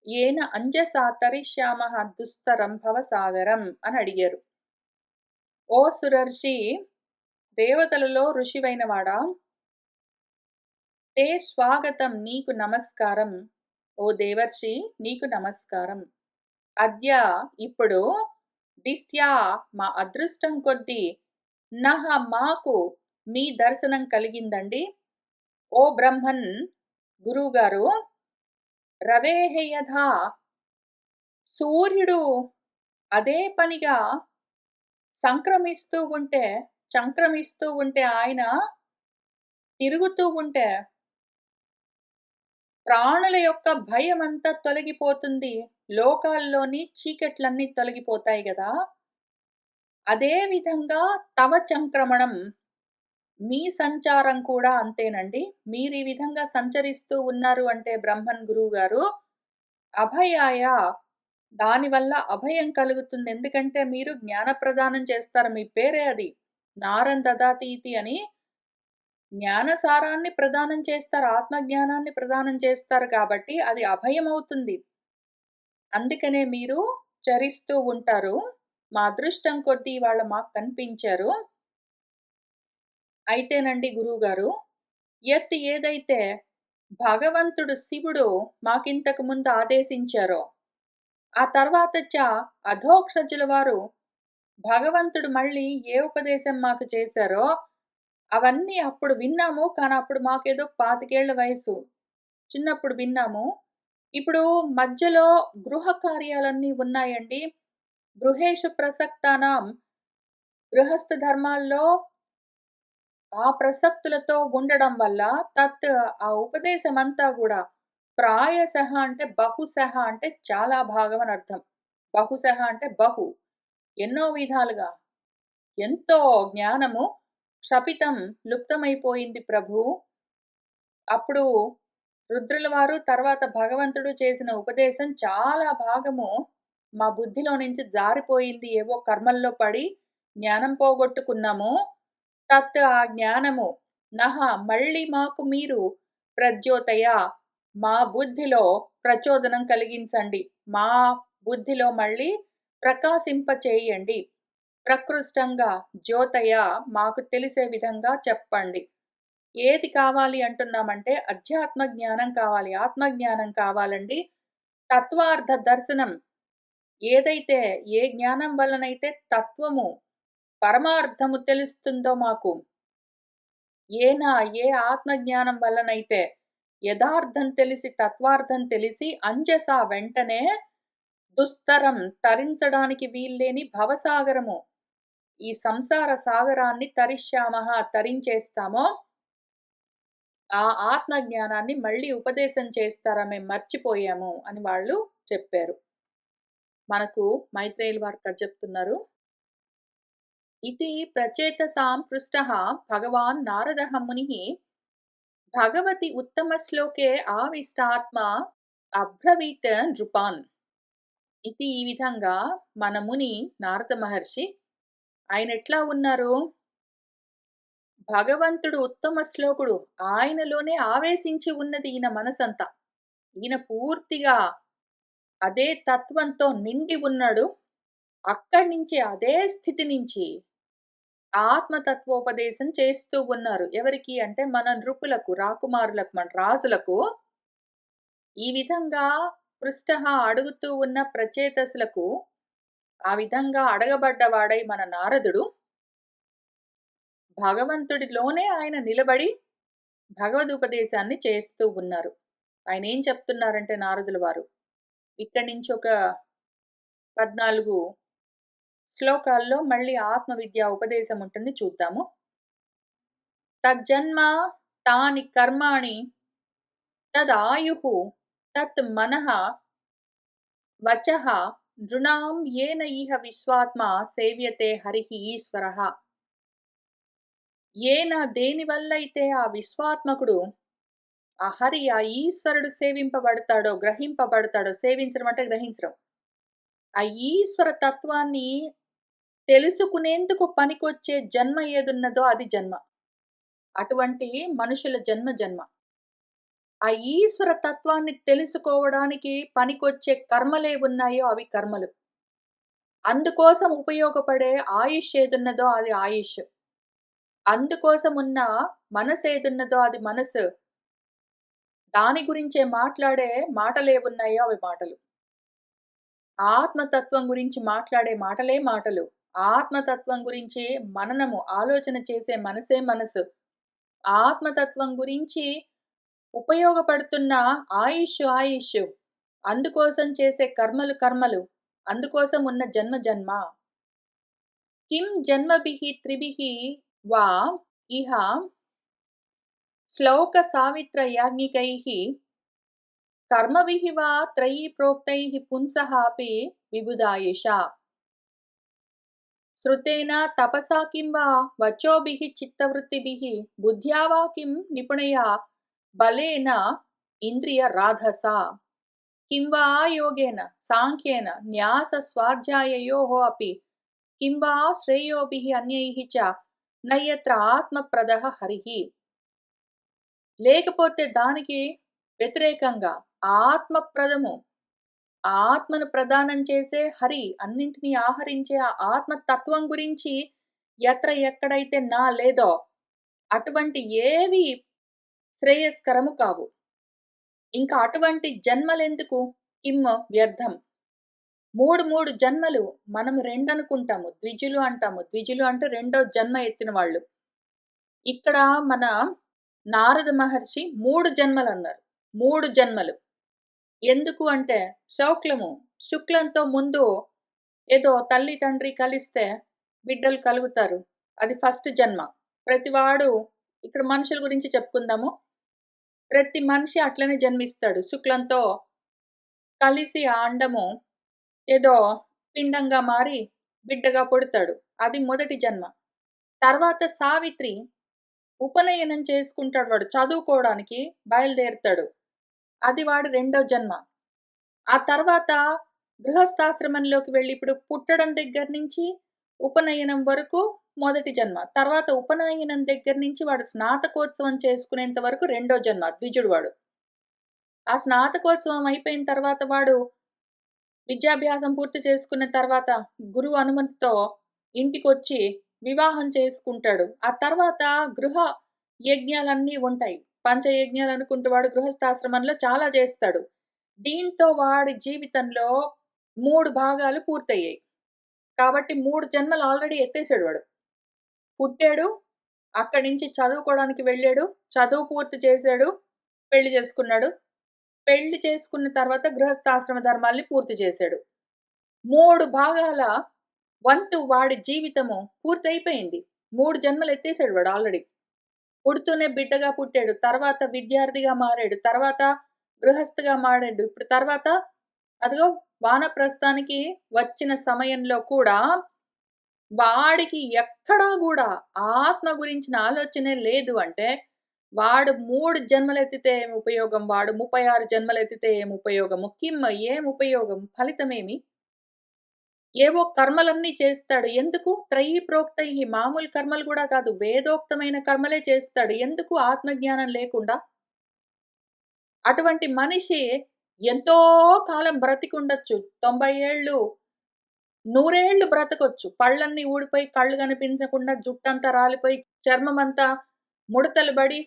ఏన అంజసా తరిష్యామః దుస్తరం భవసాగరం అని అడిగారు. ఓ సురర్షి, దేవతలలో ఋషివైన వాడా, తే స్వాగతం, నీకు నమస్కారం. ఓ దేవర్షి, నీకు నమస్కారం. అద్య ఇప్పుడు దిష్ట్యా మా అదృష్టం కొద్దీ నహ మాకు మీ దర్శనం కలిగిందండి. ఓ బ్రహ్మన్ గురువుగారు, రవేః యథా సూర్యుడు అదే పనిగా చంక్రమిస్తూ ఉంటే ఆయన తిరుగుతూ ఉంటే ప్రాణుల యొక్క భయమంతా తొలగిపోతుంది. లోకాల్లోని చీకట్లన్నీ తొలగిపోతాయి గదా! అదే విధంగా తవ చంక్రమణం మీ సంచారం కూడా అంతేనండి. మీరీ విధంగా సంచరిస్తూ ఉన్నారు అంటే బ్రహ్మన్ గురువుగారు, అభయాయ దానివల్ల అభయం కలుగుతుంది. ఎందుకంటే మీరు జ్ఞాన ప్రదానం చేస్తారు. మీ పేరే అది. జ్ఞానం దదాతి ఇతి అని జ్ఞానసారాన్ని ప్రదానం చేస్తారు. ఆత్మజ్ఞానాన్ని ప్రదానం చేస్తారు కాబట్టి అది అభయమవుతుంది. అందుకనే మీరు చరిస్తూ ఉంటారు. మా అదృష్టం కొద్దీ ఇవాళ మాకు కనిపించారు. అయితేనండి గురువుగారు, ఏదైతే భగవంతుడు శివుడు మాకింతకు ముందు ఆదేశించారో, ఆ తర్వాత అధోక్షజుల వారు భగవంతుడు మళ్ళీ ఏ ఉపదేశం మాకు చేశారో, అవన్నీ అప్పుడు విన్నాము. కానీ అప్పుడు మాకేదో 25 ఏళ్ల వయసు. చిన్నప్పుడు విన్నాము. ఇప్పుడు మధ్యలో గృహ కార్యాలన్నీ ఉన్నాయండి. గృహేషు ప్రసక్తానాం గృహస్థ ధర్మాల్లో ఆ ప్రసక్తులతో ఉండడం వల్ల ఆ ఉపదేశమంతా గూడా ప్రాయశః అంటే బహుశః అంటే చాలా భాగం అని అర్థం. బహుశః అంటే బహు. ఎన్నో విధాలుగా ఎంతో జ్ఞానము క్షపితం లుప్తమైపోయింది ప్రభూ. అప్పుడు రుద్రుల వారు తర్వాత భగవంతుడు చేసిన ఉపదేశం చాలా భాగము మా బుద్ధిలో నుంచి జారిపోయింది. ఏవో కర్మల్లో పడి జ్ఞానం పోగొట్టుకున్నాము. ఆ జ్ఞానము నహ మళ్ళీ మాకు మీరు ప్రజ్యోతయ మా బుద్ధిలో ప్రచోదనం కలిగించండి. మా బుద్ధిలో మళ్ళీ ప్రకాశింపచేయండి. ప్రకృష్టంగా జ్యోతయ మాకు తెలిసే విధంగా చెప్పండి. ఏది కావాలి అంటున్నామంటే అధ్యాత్మ జ్ఞానం కావాలి. ఆత్మజ్ఞానం కావాలండి. తత్వార్థ దర్శనం ఏదైతే ఏ జ్ఞానం వల్లనైతే తత్వము పరమార్థము తెలుస్తుందో మాకు ఏ ఆత్మజ్ఞానం వల్లనైతే యథార్థం తెలిసి తత్వార్థం తెలిసి అంజస వెంటనే దుస్తరం తరించడానికి వీల్లేని భవసాగరము ఈ సంసార సాగరాన్ని తరించేస్తామో ఆ ఆత్మ జ్ఞానాన్ని మళ్ళీ ఉపదేశం చేస్తారా మేము మర్చిపోయాము అని వాళ్ళు చెప్పారు. మనకు మైత్రేయులు వారు కథ చెప్తున్నారు. ఇతి ప్రచేతసాం పృష్టః భగవాన్ నారదః మునిః భగవతి ఉత్తమ శ్లోకే ఆవిష్టాత్మ అబ్రవీత్ నృపాన్. ఇది ఈ విధంగా మన ముని నారద మహర్షి ఆయన ఎట్లా ఉన్నారు? భగవంతుడు ఉత్తమ శ్లోకుడు. ఆయనలోనే ఆవేశించి ఉన్నది ఈయన మనసంతా. ఈయన పూర్తిగా అదే తత్వంతో నిండి ఉన్నాడు. అక్కడి నుంచి అదే స్థితి నుంచి ఆత్మతత్వోపదేశం చేస్తూ ఉన్నారు. ఎవరికి అంటే మన నృపులకు, రాకుమారులకు, మన రాజులకు ఈ విధంగా పృష్టః అడుగుతూ ఉన్న ప్రచేతసులకు ఆ విధంగా అడగబడ్డవాడై మన నారదుడు భగవంతుడిలోనే ఆయన నిలబడి భగవదుపదేశాన్ని చేస్తూ ఉన్నారు. ఆయన ఏం చెప్తున్నారంటే నారదుల వారు ఇక్కడి నుంచి ఒక 14 శ్లోకాల్లో మళ్ళీ ఆత్మ విద్యా ఉపదేశం ఉంటుంది చూద్దాము. తజ్జన్మ తాని కర్మాణి తదాయుః తత్ మనః వచః నృణాం యేన ఇహ విశ్వాత్మా సేవ్యతే హరిః ఈశ్వరః. దేనివల్లైతే ఆ విశ్వాత్మకుడు ఆ హరి ఆ ఈశ్వరుడు సేవింపబడతాడో గ్రహింపబడతాడో, సేవించడం అంటే గ్రహించడం, ఆ ఈశ్వర తత్వాన్ని తెలుసుకునేందుకు పనికొచ్చే జన్మ ఏదున్నదో అది జన్మ. అటువంటి మనుషుల జన్మ. ఆ ఈశ్వర తత్వాన్ని తెలుసుకోవడానికి పనికొచ్చే కర్మలేవున్నాయో అవి కర్మలు. అందుకోసం ఉపయోగపడే ఆయుష్ ఏదున్నదో అది ఆయుష్. అందుకోసమున్న మనసేదున్నదో అది మనసు. దాని గురించే మాట్లాడే మాటలేవున్నాయో అవి మాటలు. ఆత్మతత్వం గురించి మాట్లాడే మాటలే మాటలు. ఆత్మతత్వం గురించి మననము, ఆలోచన చేసే మనసే మనసు. ఆత్మతత్వం గురించి ఉపయోగపడుతున్న ఆయుష్షు. అందుకోసం చేసే కర్మలు కర్మలు. అందుకోసం ఉన్న జన్మ జన్మ. కిం జన్మభిః త్రిభిః వా ఇహ శ్లోక సావిత్రయాజ్ఞికైః కర్మభిః వా త్రయీ ప్రోక్తైః పుంసః అపి విబుధాయుషా. శ్రుతేన తపసా కిం వా వచోభిః చిత్తవృత్తిభిః బుద్ధ్యా వా కిం నిపుణయా బలేన ఇంద్రియ రాధసా కిం వా యోగేన సాంఖ్యేన న్యాస స్వాధ్యాయయోః అపి కిం వా శ్రేయోభిః అన్యైః చ నయత్ర ఆత్మప్రదః హరిః. లేకపోతే దానికి వ్యతిరేకంగా ఆత్మప్రదము, ఆత్మను ప్రదానం చేసే హరి, అన్నింటినీ ఆహరించే ఆ ఆత్మతత్వం గురించి ఎక్కడైతే నా లేదో అటువంటి ఏవి శ్రేయస్కరము కావు. ఇంకా అటువంటి జన్మలెందుకు? కిమ్ వ్యర్థం. మూడు జన్మలు మనం రెండనుకుంటాము, ద్విజులు అంటాము. ద్విజులు అంటే రెండో జన్మ ఎత్తిన వాళ్ళు. ఇక్కడ మన నారద మహర్షి 3 జన్మలన్నారు. 3 జన్మలు. ఎందుకు అంటే శుక్లంతో ముందు ఏదో తల్లి తండ్రి కలిస్తే బిడ్డలు కలుగుతారు. అది ఫస్ట్ జన్మ. ప్రతివాడు ఇక్కడ మనుషుల గురించి చెప్పుకుందాము. ప్రతి మనిషి అట్లనే జన్మిస్తాడు. శుక్లంతో కలిసి ఆ అండము ఏదో పిండంగా మారి బిడ్డగా పుడతాడు. అది మొదటి జన్మ. తర్వాత సావిత్రి ఉపనయనం చేసుకుంటాడు. వాడు చదువుకోవడానికి బయలుదేరుతాడు. అది వాడు రెండో జన్మ. ఆ తర్వాత గృహస్థాశ్రమంలోకి వెళ్ళి ఇప్పుడు పుట్టడం దగ్గర నుంచి ఉపనయనం వరకు మొదటి జన్మ. తర్వాత ఉపనయనం దగ్గర నుంచి వాడు స్నాతకోత్సవం చేసుకునేంత వరకు రెండో జన్మ, ద్విజుడు వాడు. ఆ స్నాతకోత్సవం అయిపోయిన తర్వాత వాడు విద్యాభ్యాసం పూర్తి చేసుకున్న తర్వాత గురువు అనుమతితో ఇంటికొచ్చి వివాహం చేసుకుంటాడు. ఆ తర్వాత గృహ యజ్ఞాలన్నీ ఉంటాయి. పంచయజ్ఞాలు అనుకుంటూ వాడు గృహస్థాశ్రమంలో చాలా చేస్తాడు. దీంతో వాడి జీవితంలో 3 భాగాలు పూర్తయ్యాయి. కాబట్టి 3 జన్మలు ఆల్రెడీ ఎత్తేసాడు వాడు. పుట్టాడు, అక్కడి నుంచి చదువుకోవడానికి వెళ్ళాడు, చదువు పూర్తి చేశాడు, పెళ్లి చేసుకున్నాడు. పెళ్లి చేసుకున్న తర్వాత గృహస్థాశ్రమ ధర్మాల్ని పూర్తి చేశాడు. 3 భాగాల వంతు వాడి జీవితము పూర్తయిపోయింది. 3 జన్మలు ఎత్తేసాడు వాడు ఆల్రెడీ. పుడుతూనే బిడ్డగా పుట్టాడు, తర్వాత విద్యార్థిగా మారాడు, తర్వాత గృహస్థగా మారాడు. ఇప్పుడు తర్వాత అదిగో వానప్రస్థానికి వచ్చిన సమయంలో కూడా వాడికి ఎక్కడా కూడా ఆత్మ గురించిన ఆలోచనే లేదు అంటే వాడు 3 జన్మలెత్తితే ఏమి ఉపయోగం? వాడు 36 జన్మలెత్తితే ఏమి ఉపయోగము? ఏం ఉపయోగం? ఫలితమేమి? ఏవో కర్మలన్నీ చేస్తాడు. ఎందుకు? త్రయీ ప్రోక్తైః, మామూలు కర్మలు కూడా కాదు, వేదోక్తమైన కర్మలే చేస్తాడు. ఎందుకు? ఆత్మజ్ఞానం లేకుండా. అటువంటి మనిషి ఎంతో కాలం బ్రతికుండొచ్చు. 90 ఏళ్ళు, 100 ఏళ్ళు బ్రతకొచ్చు. పళ్ళన్నీ ఊడిపోయి, కళ్ళు కనిపించకుండా, జుట్టంతా రాలిపోయి, చర్మమంతా ముడతలు బడి,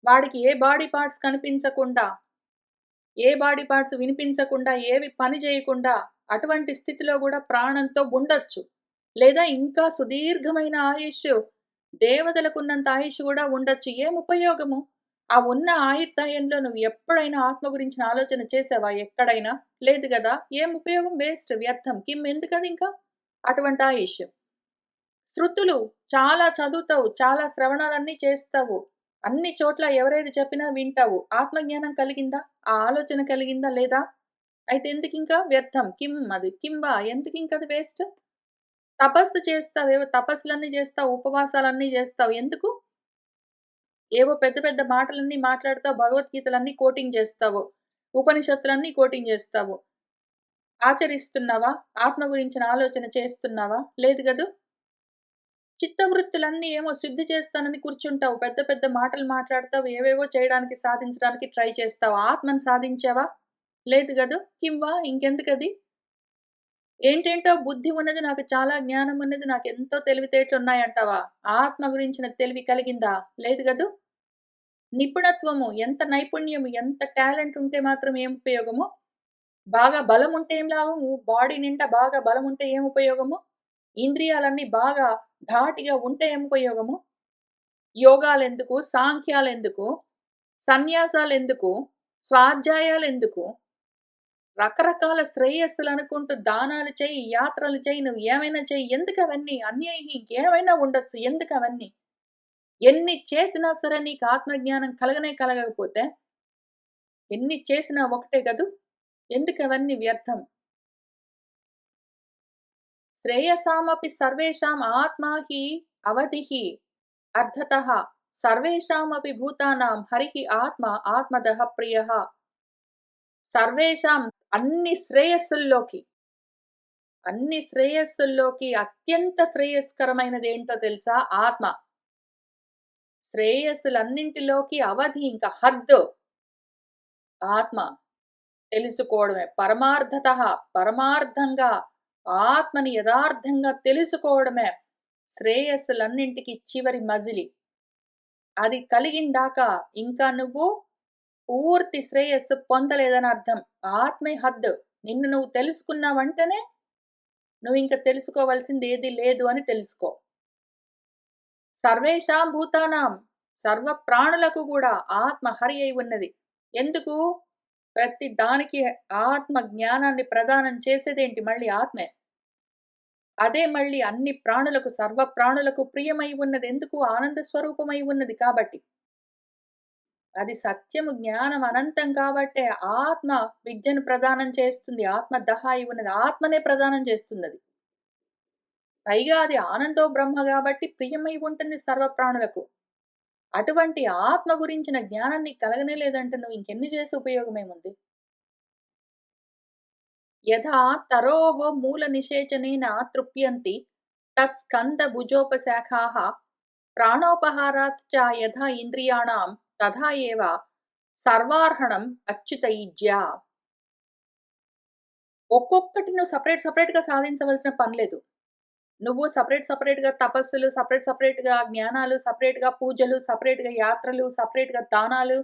వాడికి ఏ బాడీ పార్ట్స్ కనిపించకుండా, ఏ బాడీ పార్ట్స్ వినిపించకుండా, ఏవి పని చేయకుండా అటువంటి స్థితిలో కూడా ప్రాణంతో ఉండొచ్చు. లేదా ఇంకా సుదీర్ఘమైన ఆయుష్షు, దేవతలకున్నంత ఆయుష్ కూడా ఉండొచ్చు. ఏం ఉపయోగము? ఆ ఉన్న ఆయుర్దాయంలో నువ్వు ఎప్పుడైనా ఆత్మ గురించిన ఆలోచన చేసావా? ఎక్కడైనా? లేదు గదా! ఏం ఉపయోగం? వేస్ట్, వ్యర్థం. ఎందుకది ఇంకా? అటువంటి ఆయుష్. శృతులు చాలా చదువుతావు, చాలా శ్రవణాలన్నీ చేస్తావు. అన్ని చోట్ల ఎవరేది చెప్పినా వింటావు. ఆత్మజ్ఞానం కలిగిందా? ఆ ఆలోచన కలిగిందా? లేదా? అయితే ఎందుకింకా వ్యర్థం? కింవా ఎందుకింకది వేస్ట్? తపస్సు చేస్తావు, ఏవో తపస్సులన్నీ చేస్తావు, ఉపవాసాలన్నీ చేస్తావు. ఎందుకు? ఏవో పెద్ద పెద్ద మాటలన్నీ మాట్లాడతావు, భగవద్గీతలన్నీ కోటింగ్ చేస్తావు, ఉపనిషత్తులన్నీ కోటింగ్ చేస్తావు. ఆచరిస్తున్నావా? ఆత్మ గురించిన ఆలోచన చేస్తున్నావా? లేదు గదూ! చిత్తవృత్తులన్నీ ఏమో శుద్ధి చేస్తానని కూర్చుంటావు. పెద్ద పెద్ద మాటలు మాట్లాడతావు. ఏవేవో చేయడానికి, సాధించడానికి ట్రై చేస్తావు. ఆత్మను సాధించావా? లేదు గదూ! ఇంకెందుకది? ఏంటేంటో బుద్ధి ఉన్నది, నాకు చాలా జ్ఞానం ఉన్నది, నాకెంతో తెలివితేటలున్నాయంటావా? ఆత్మ గురించిన తెలివి కలిగిందా? లేదు గదూ! నిపుణత్వము, ఎంత నైపుణ్యము, ఎంత టాలెంట్ ఉంటే మాత్రం ఏం ఉపయోగము? బాగా బలం ఉంటే ఏం లాభము? బాడీ నిండా బాగా బలం ఉంటే ఏం ఉపయోగము? ఇంద్రియాలన్నీ బాగా ధాటిగా ఉంటే ఏం ఉపయోగము? యోగాలెందుకు? సాంఖ్యాలెందుకు? సన్యాసాలెందుకు? స్వాధ్యాయాలెందుకు? రకరకాల శ్రేయస్సులనుకుంటూ దానాలు చెయ్యి, యాత్రలు చెయ్యి, నువ్వు ఏమైనా చెయ్యి. ఎందుకవన్నీ? అన్యాయి ఇంకేమైనా ఉండొచ్చు. ఎందుకవన్నీ? ఎన్ని చేసినా సరే నీకు ఆత్మజ్ఞానం కలగనే కలగకపోతే, ఎన్ని చేసినా ఒకటే గదు. ఎందుకవన్నీ వ్యర్థం? శ్రేయసామపి సర్వేషాం ఆత్మా హి అవధిః అర్థతః సర్వేషామపి భూతానాం హరిః ఆత్మ ఆత్మదః ప్రియః. సర్వేషాం అన్ని శ్రేయస్సుల్లోకి అత్యంత శ్రేయస్కరమైనదేంటో తెలుసా? ఆత్మ. శ్రేయస్సులన్నింటిలోకి అవధి ఇంక హద్దు ఆత్మ. తెలుసుకోవడమే. పరమార్థంగా ఆత్మని యథార్థంగా తెలుసుకోవడమే శ్రేయస్సులన్నింటికి చివరి మజిలి. అది కలిగిందాకా ఇంకా నువ్వు పూర్తి శ్రేయస్సు పొందలేదని అర్థం. ఆత్మే హద్దు. నిన్ను నువ్వు తెలుసుకున్నావంటేనే నువ్వింక తెలుసుకోవాల్సింది ఏది లేదు అని తెలుసుకో. సర్వేషాం భూతానాం సర్వ ప్రాణులకు గూడా ఆత్మ హరి అయి ఉన్నది. ఎందుకు? ప్రతి దానికి ఆత్మ జ్ఞానాన్ని ప్రదానం చేసేదేంటి మళ్ళీ ఆత్మే. అదే మళ్ళీ అన్ని ప్రాణులకు సర్వ ప్రాణులకు ప్రియమై ఉన్నది. ఎందుకు? ఆనంద స్వరూపమై ఉన్నది కాబట్టి. అది సత్యము, జ్ఞానం అనంతం కాబట్టే ఆత్మ విద్యను ప్రదానం చేస్తుంది. ఆత్మ దహ అయి ఉన్నది. ఆత్మనే ప్రదానం చేస్తుందది. పైగా అది ఆనందో బ్రహ్మ గాబట్టి ప్రియమై ఉంటుంది సర్వ ప్రాణులకు. అటువంటి ఆత్మ గురించిన జ్ఞానం నీకు కలగనే లేదంటే నువ్వు ఇంకెన్ని చేసి ఉపయోగమేముంది? యథా తరోః మూల నిషేచనేన తృప్యంతి తత్స్కంద భుజోపశాఖాః ప్రాణోపహారాత్ చ యథా ఇంద్రియాణాం తథా ఏవ సర్వార్హణం అచ్యుతయుజ్య. ఒక్కొక్కటి నువ్వు సెపరేట్‌గా సాధించవలసిన పని లేదు. నువ్వు సెపరేట్‌గా తపస్సులు, సెపరేట్‌గా జ్ఞానాలు, సెపరేట్‌గా పూజలు, సెపరేట్‌గా యాత్రలు, సెపరేట్‌గా దానాలు,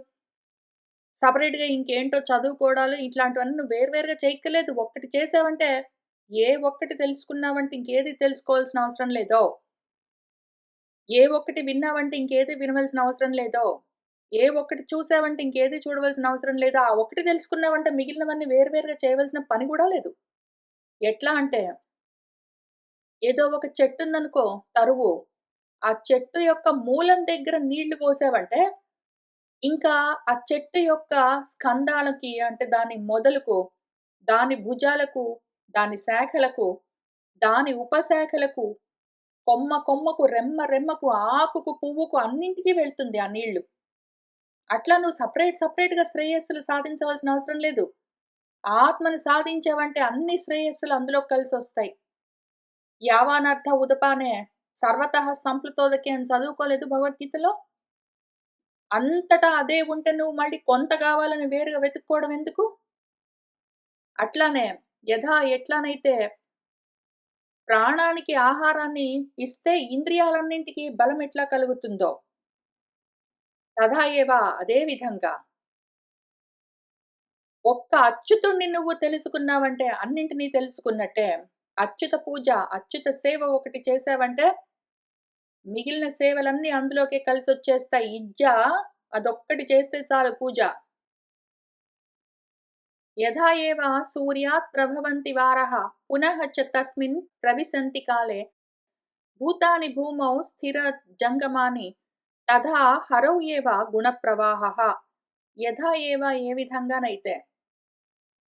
సెపరేట్‌గా ఇంకేంటో చదువుకోవడాలు ఇట్లాంటివన్నీ నువ్వు వేరుగా చేయక్కర్లేదు. ఒక్కటి చేసావంటే, ఏ ఒక్కటి తెలుసుకున్నావంటే ఇంకేది తెలుసుకోవాల్సిన అవసరం లేదో. ఏ ఒక్కటి విన్నావంటే ఇంకేది వినవలసిన అవసరం లేదో. ఏ ఒక్కటి చూసావంటే ఇంకేది చూడవలసిన అవసరం లేదో. ఆ ఒక్కటి తెలుసుకున్నావంటే మిగిలినవన్నీ వేరుగా చేయవలసిన పని గూడా లేదు. ఎట్లా అంటే ఏదో ఒక చెట్టుందనుకో తరువు. ఆ చెట్టు యొక్క మూలం దగ్గర నీళ్లు పోసావంటే, ఇంకా ఆ చెట్టు యొక్క స్కందాలకి అంటే దాని మొదలుకు, దాని భుజాలకు, దాని శాఖలకు, దాని ఉపశాఖలకు, కొమ్మకు, రెమ్మకు, ఆకుకు, పువ్వుకు అన్నింటికి వెళ్తుంది ఆ నీళ్లు. అట్లా నువ్వు సెపరేట్‌గా శ్రేయస్సులు సాధించవలసిన అవసరం లేదు. ఆత్మను సాధించావంటే అన్ని శ్రేయస్సులు అందులో కలిసొస్తాయి. యావానర్థ ఉదపానే సర్వతః సంప్లుతోదకి అని చదువుకోలేదు భగవద్గీతలో? అంతటా అదే ఉంటే నువ్వు మళ్ళీ కొంత గావాలని వేరుగా వెతుక్కోవడం ఎందుకు? అట్లానే ఎట్లానైతే ప్రాణానికి ఆహారాన్ని ఇస్తే ఇంద్రియాలన్నింటికి బలం ఎట్లా కలుగుతుందో, తథా ఏవ అదే విధంగా ఒక్క అచ్యుతుడిని నువ్వు తెలుసుకున్నావంటే అన్నింటినీ తెలుసుకున్నట్టే. అచ్యుత పూజ, అచ్యుత సేవ ఒకటి చేశావంటే మిగిలిన సేవలన్నీ అందులోకే కలిసొచ్చేస్తాయి. అదొక్కటి చేస్తే చాలు పూజ. యథా ఏవ సూర్యాత్ ప్రభవంతి వారః పునః చ తస్మిన్ ప్రవిశంతి కాలే భూతాని భూమౌ స్థిర జంగమాని తథా హరౌ ఏవ గుణప్రవాహః. యథా ఏవ ఏ విధంగానైతే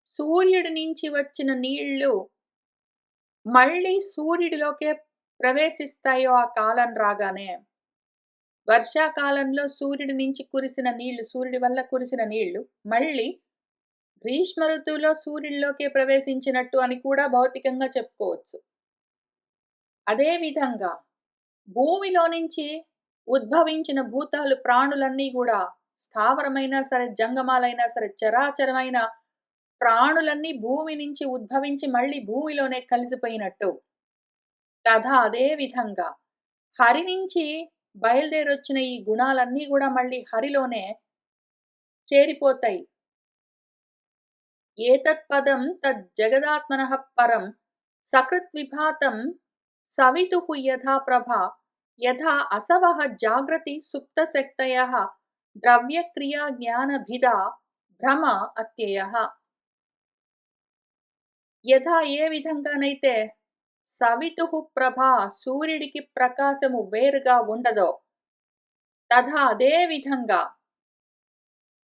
సూర్యుడి నుంచి వచ్చిన నీళ్లు మళ్ళీ సూర్యుడిలోకే ప్రవేశిస్తాయో ఆ కాలం రాగానే, వర్షాకాలంలో సూర్యుడి నుంచి కురిసిన నీళ్లు, సూర్యుడి వల్ల కురిసిన నీళ్లు మళ్ళీ గ్రీష్మ ఋతువులో సూర్యుడిలోకే ప్రవేశించినట్టు అని కూడా భౌతికంగా చెప్పుకోవచ్చు. అదే విధంగా భూమిలో నుంచి ఉద్భవించిన భూతాలు ప్రాణులన్నీ గూడా స్థావరమైనా సరే, జంగమాలైనా సరే, చరాచరమైన ప్రాణులన్నీ భూమి నుంచి ఉద్భవించి మళ్ళీ భూమిలోనే కలిసిపోయినట్టు. అదే విధంగా హరి నుంచి బయలుదేరొచ్చిన ఈ గుణాలన్నీ గూడా మళ్ళీ హరిలోనే చేరిపోతాయి. ఏతత్పదం తజ్జగదాత్మనః పరం సకృద్విభాతం సవితుః యథా ప్రభా యథా అసవః జాగ్రతి సుప్తశక్తయః ద్రవ్యక్రియా జ్ఞానభిదా భ్రమ అత్యయః. యథా ఏ విధంగానైతే సవితుః ప్రభ సూర్యుడికి ప్రకాశము వేరుగా ఉండదో తథా అదే విధంగా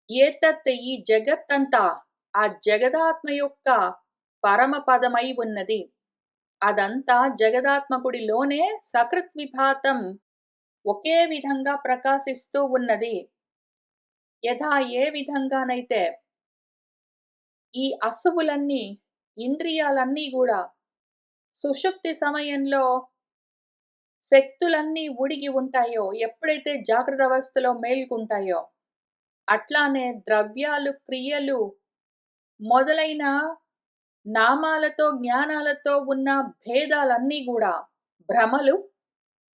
ఏతత్ ఈ జగత్తంతా ఆ జగదాత్మ యొక్క పరమపదమై ఉన్నది. అదంతా జగదాత్మకుడిలోనే సకృద్విభాతం ఒకే విధంగా ప్రకాశిస్తూ ఉన్నది. యథా ఏ విధంగానైతే ఈ అసువులన్నీ ఇంద్రియాలన్నీ గూడా సుషుప్తి సమయంలో శక్తులన్నీ ఉడిగి ఉంటాయో, ఎప్పుడైతే జాగ్రత్త అవస్థలో మేల్కుంటాయో, అట్లానే ద్రవ్యాలు, క్రియలు మొదలైన నామాలతో, జ్ఞానాలతో ఉన్న భేదాలన్నీ గూడా భ్రమలు.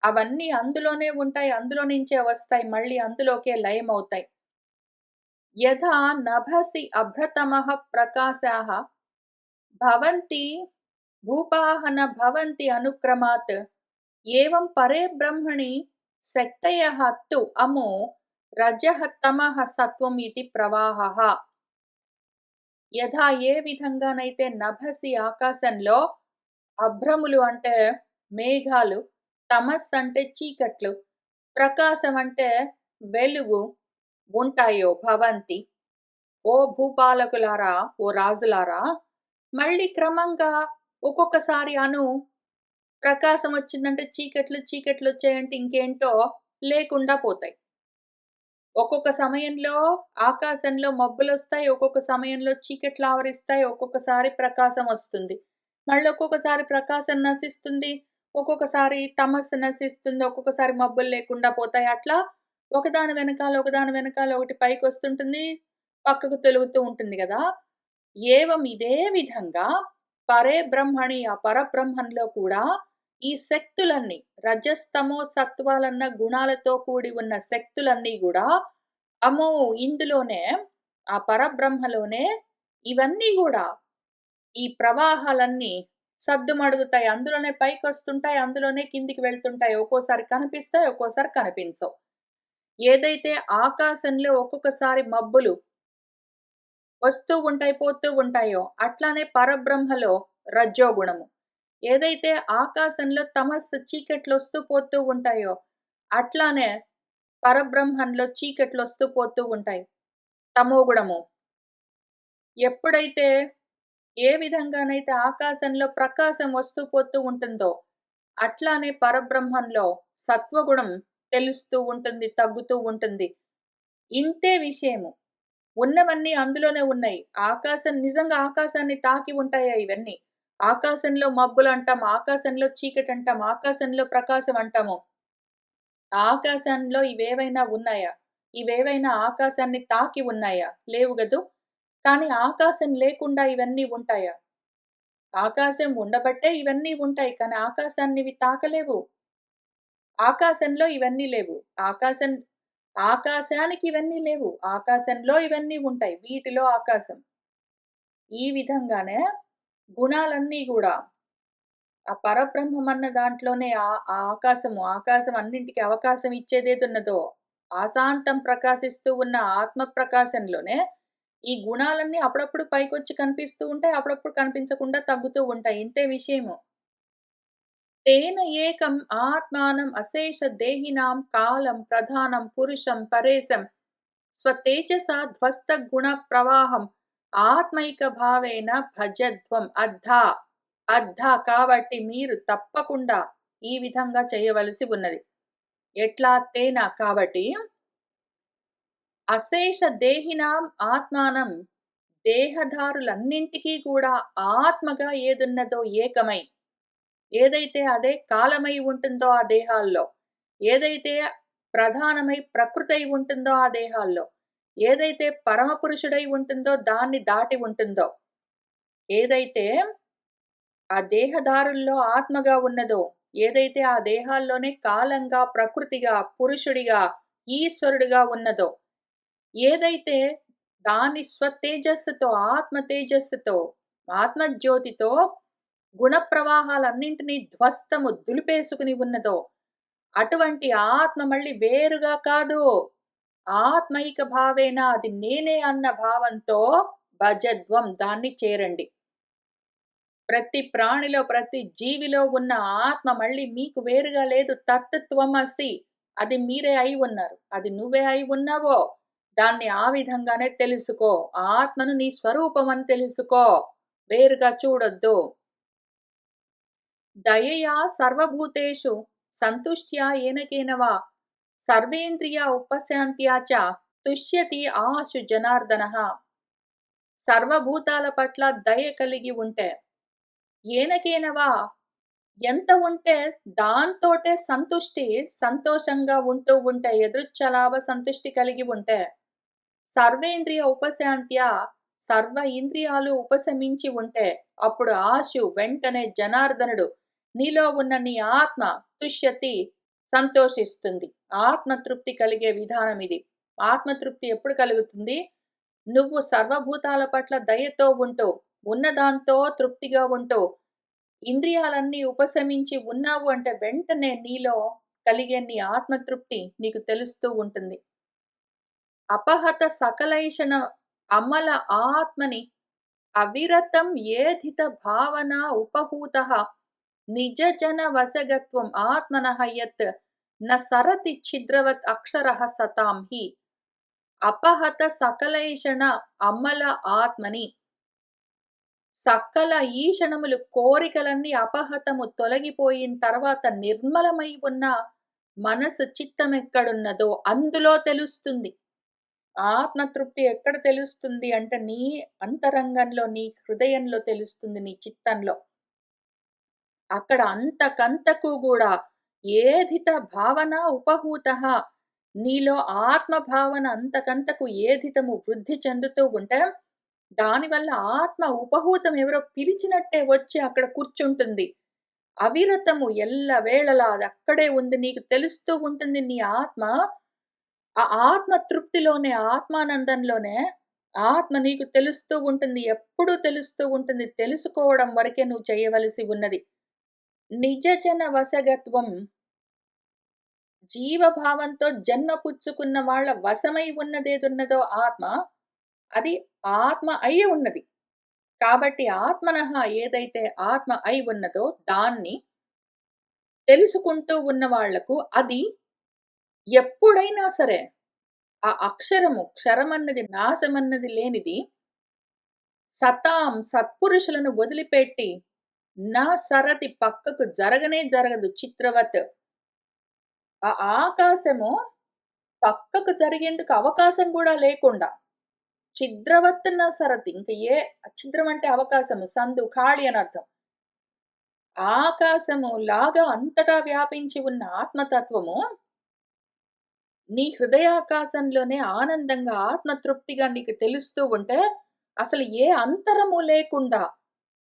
అవన్నీ అందులోనే ఉంటాయి. అందులో నుంచే వస్తాయి. మళ్ళీ అందులోకే లయమవుతాయి. యథా నభసి అభ్రతమః ప్రకాశాః భవంతి భూపాః న భవంతి అనుక్రమాత్ ఏవం పరే బ్రహ్మణి శక్తయః తు అమో రజః తమః సత్వం ఇతి ప్రవాహః. యథా ఏ విధంగానైతే నభసి ఆకాశంలో అభ్రములు అంటే మేఘాలు, తమస్ అంటే చీకట్లు, ప్రకాశం అంటే వెలుగు ఉంటాయో భవంతి. ఓ భూపాలకులారా, ఓ రాజులారా, మళ్ళీ క్రమంగా ఒక్కొక్కసారి ప్రకాశం వచ్చిందంటే చీకట్లు, చీకట్లు వచ్చాయంటే ఇంకేంటో లేకుండా పోతాయి. ఒక్కొక్క సమయంలో ఆకాశంలో మబ్బులొస్తాయి. ఒక్కొక్క సమయంలో చీకట్లు ఆవరిస్తాయి. ఒక్కొక్కసారి ప్రకాశం వస్తుంది. మళ్ళీ ఒక్కొక్కసారి ప్రకాశం నశిస్తుంది. ఒక్కొక్కసారి తమస్సు నశిస్తుంది. ఒక్కొక్కసారి మబ్బులు లేకుండా పోతాయి. అట్లా ఒకదాని వెనకాల ఒకదాని వెనకాల ఒకటి పైకొస్తుంటుంది. పక్కకు తొలుగుతూ ఉంటుంది గదా! ఏవం ఇదే విధంగా పరే బ్రహ్మణి ఆ పరబ్రహ్మంలో కూడా ఈ శక్తులన్నీ రజస్తమో సత్వాలన్న గుణాలతో కూడి ఉన్న శక్తులన్నీ గూడా అమో ఇందులోనే ఆ పరబ్రహ్మలోనే ఇవన్నీ గూడా ఈ ప్రవాహాలన్నీ సద్దుమడుగుతాయి. అందులోనే పైకొస్తుంటాయి. అందులోనే కిందికి వెళ్తుంటాయి. ఒక్కోసారి కనిపిస్తాయి. ఒక్కోసారి కనిపించవు. ఏదైతే ఆకాశంలో ఒక్కొక్కసారి మబ్బులు వస్తూ ఉంటాయి, పోతూ ఉంటాయో, అట్లానే పరబ్రహ్మలో రజ్జోగుణము. ఏదైతే ఆకాశంలో తమస్సు చీకట్లొస్తూ పోతూ ఉంటాయో, అట్లానే పరబ్రహ్మంలో చీకట్లొస్తూ పోతూ ఉంటాయి. తమోగుణము. ఎప్పుడైతే ఏ విధంగానైతే ఆకాశంలో ప్రకాశం వస్తూ పోతూ ఉంటుందో, అట్లానే పరబ్రహ్మంలో సత్వగుణం తెలుస్తూ ఉంటుంది, తగ్గుతూ ఉంటుంది. ఇంతే విషయము. ఉన్నవన్నీ అందులోనే ఉన్నాయి. నిజంగా ఆకాశాన్ని తాకి ఉంటాయా ఇవన్నీ? ఆకాశంలో మబ్బులంటాం, ఆకాశంలో చీకటంటాం, ఆకాశంలో ప్రకాశం అంటాము. ఆకాశంలో ఇవేవైనా ఉన్నాయా? ఇవేవైనా ఆకాశాన్ని తాకి ఉన్నాయా? లేవు గదూ! కానీ ఆకాశం లేకుండా ఇవన్నీ ఉంటాయా? ఆకాశం ఉండబట్టే ఇవన్నీ ఉంటాయి. కానీ ఆకాశాన్నివి తాకలేవు. ఆకాశంలో ఇవన్నీ లేవు. ఆకాశానికి ఇవన్నీ లేవు. ఆకాశంలో ఇవన్నీ ఉంటాయి. వీటిలో ఆకాశం. ఈ విధంగానే గుణాలన్నీ గూడా ఆ పరబ్రహ్మమన్న దాంట్లోనే ఆ ఆకాశం అన్నింటికి అవకాశం ఇచ్చేదేదున్నదో, ఆశాంతం ప్రకాశిస్తూ ఉన్న ఆత్మ ప్రకాశంలోనే ఈ గుణాలన్నీ అప్పుడప్పుడు పైకొచ్చి కనిపిస్తూ ఉంటాయి. అప్పుడప్పుడు కనిపించకుండా తగ్గుతూ ఉంటాయి. ఇంతే విషయము. తేన ఏకం ఆత్మానం అశేష దేహినాం కాలం ప్రధానం పురుషం పరేశం స్వతేజసా ధ్వస్త గుణ ప్రవాహం ఆత్మైక భావేన భజధ్వం అద్ధ కాబట్టి మీరు తప్పకుండా ఈ విధంగా చేయవలసి ఉన్నది. ఎట్లా? తేన కాబట్టి అశేష దేహినాం ఆత్మానం దేహధారులన్నింటికీ కూడా ఆత్మగా ఏదున్నదో ఏకమై, ఏదైతే అదే కాలమై ఉంటుందో ఆ దేహాల్లో, ఏదైతే ప్రధానమై ప్రకృతై ఉంటుందో ఆ దేహాల్లో, ఏదైతే పరమపురుషుడై ఉంటుందో దాన్ని దాటి ఉంటుందో, ఏదైతే ఆ దేహదారుల్లో ఆత్మగా ఉన్నదో, ఏదైతే ఆ దేహాల్లోనే కాలంగా, ప్రకృతిగా, పురుషుడిగా, ఈశ్వరుడిగా ఉన్నదో, ఏదైతే దాని స్వతేజస్సుతో, ఆత్మ తేజస్సుతో, ఆత్మజ్యోతితో గుణ ప్రవాహాలన్నింటినీ దులిపేసుకుని ఉన్నదో, అటువంటి ఆత్మ మళ్ళీ వేరుగా కాదు. ఆత్మైక భావేన అది నేనే అన్న భావంతో భజధ్వం దాన్ని చేరండి. ప్రతి ప్రాణిలో, ప్రతి జీవిలో ఉన్న ఆత్మ మళ్ళీ మీకు వేరుగా లేదు. తత్త్వమసి. అది మీరే అయి ఉన్నారు. అది నువ్వే అయి ఉన్నావో, దాన్ని ఆ విధంగానే తెలుసుకో. ఆ ఆత్మను నీ స్వరూపమని తెలుసుకో. వేరుగా చూడొద్దు. దయయా సర్వభూతేషు సంతుష్ట్యా ఏనకేన వా సర్వేంద్రియ ఉపశాంత్యా చ తుష్యతి ఆశు జనార్దనః. సర్వభూతాల పట్ల దయ కలిగి ఉంటే, ఏనకేనవా ఎంత ఉంటే దాంతోటే సంతోషంగా ఉంటూ ఉంటే, ఎదృచ్ఛలాభ సంతుష్టి కలిగి ఉంటే, సర్వేంద్రియ ఉపశాంత్య సర్వ ఇంద్రియాలు ఉపశమించి ఉంటే, అప్పుడు ఆశు వెంటనే జనార్దనుడు నీలో ఉన్న నీ ఆత్మ తుష్యతి సంతోషిస్తుంది. ఆత్మతృప్తి కలిగే విధానం ఇది. ఆత్మతృప్తి ఎప్పుడు కలుగుతుంది? నువ్వు సర్వభూతాల పట్ల దయతో ఉంటూ, ఉన్నదాంతో తృప్తిగా ఉంటూ, ఇంద్రియాలన్నీ ఉపశమించి ఉన్నావు అంటే వెంటనే నీలో కలిగే నీ ఆత్మతృప్తి నీకు తెలుస్తూ ఉంటుంది. అపహత సకలైషణ అమల ఆత్మని అవిరతం ఏధిత భావన ఉపహూతః నిజ జన వశగత్వం ఆత్మనః యత్ న సరతి ఛిద్రవత్ అక్షరః సతాం హి. అపహత సకలైషణ అమల ఆత్మని సకల ఈషణములు కోరికలన్నీ అపహతము తొలగిపోయిన తర్వాత నిర్మలమై ఉన్న మనసు చిత్తమెక్కడున్నదో అందులో తెలుస్తుంది. ఆత్మతృప్తి ఎక్కడ తెలుస్తుంది అంటే నీ అంతరంగంలో, నీ హృదయంలో తెలుస్తుంది, నీ చిత్తంలో. అక్కడ అంతకంతకు గూడా ఏధిత భావన ఉపహూతః నీలో ఆత్మ భావన అంతకంతకు ఏధితము వృద్ధి చెందుతూ ఉంటే, దానివల్ల ఆత్మ ఉపహూతం ఎవరో పిలిచినట్టే వచ్చి అక్కడ కూర్చుంటుంది. అవిరతము ఎల్లవేళలా అది అక్కడే ఉంది. నీకు తెలుస్తూ ఉంటుంది నీ ఆత్మ. ఆ ఆత్మ తృప్తిలోనే, ఆత్మానందంలోనే ఆత్మ నీకు తెలుస్తూ ఉంటుంది. ఎప్పుడూ తెలుస్తూ ఉంటుంది. తెలుసుకోవడం వరకే నువ్వు చేయవలసి ఉన్నది. నిజజన వశగత్వం జీవభావంతో జన్మ పుచ్చుకున్న వాళ్ళ వశమై ఉన్నదేదున్నదో ఆత్మ, అది ఆత్మ అయి ఉన్నది. కాబట్టి ఆత్మనః ఏదైతే ఆత్మ అయి ఉన్నదో దాన్ని తెలుసుకుంటూ ఉన్న వాళ్లకు అది ఎప్పుడైనా సరే ఆ అక్షరము, క్షరమన్నది, నాశమన్నది లేనిది సతాం సత్పురుషులను వదిలిపెట్టి నా సరతి పక్కకు జరగనే జరగదు చిత్రవత్. ఆ ఆకాశము పక్కకు జరిగేందుకు అవకాశం గూడా లేకుండా ఛిద్రవత్ న సరతి. ఇంక ఛిద్రం అంటే అవకాశము, సందు, ఖాళీ అని అర్థం. ఆకాశము లాగా అంతటా వ్యాపించి ఉన్న ఆత్మతత్వము నీ హృదయాకాశంలోనే ఆనందంగా, ఆత్మతృప్తిగా నీకు తెలుస్తూ ఉంటే, అసలు ఏ అంతరము లేకుండా,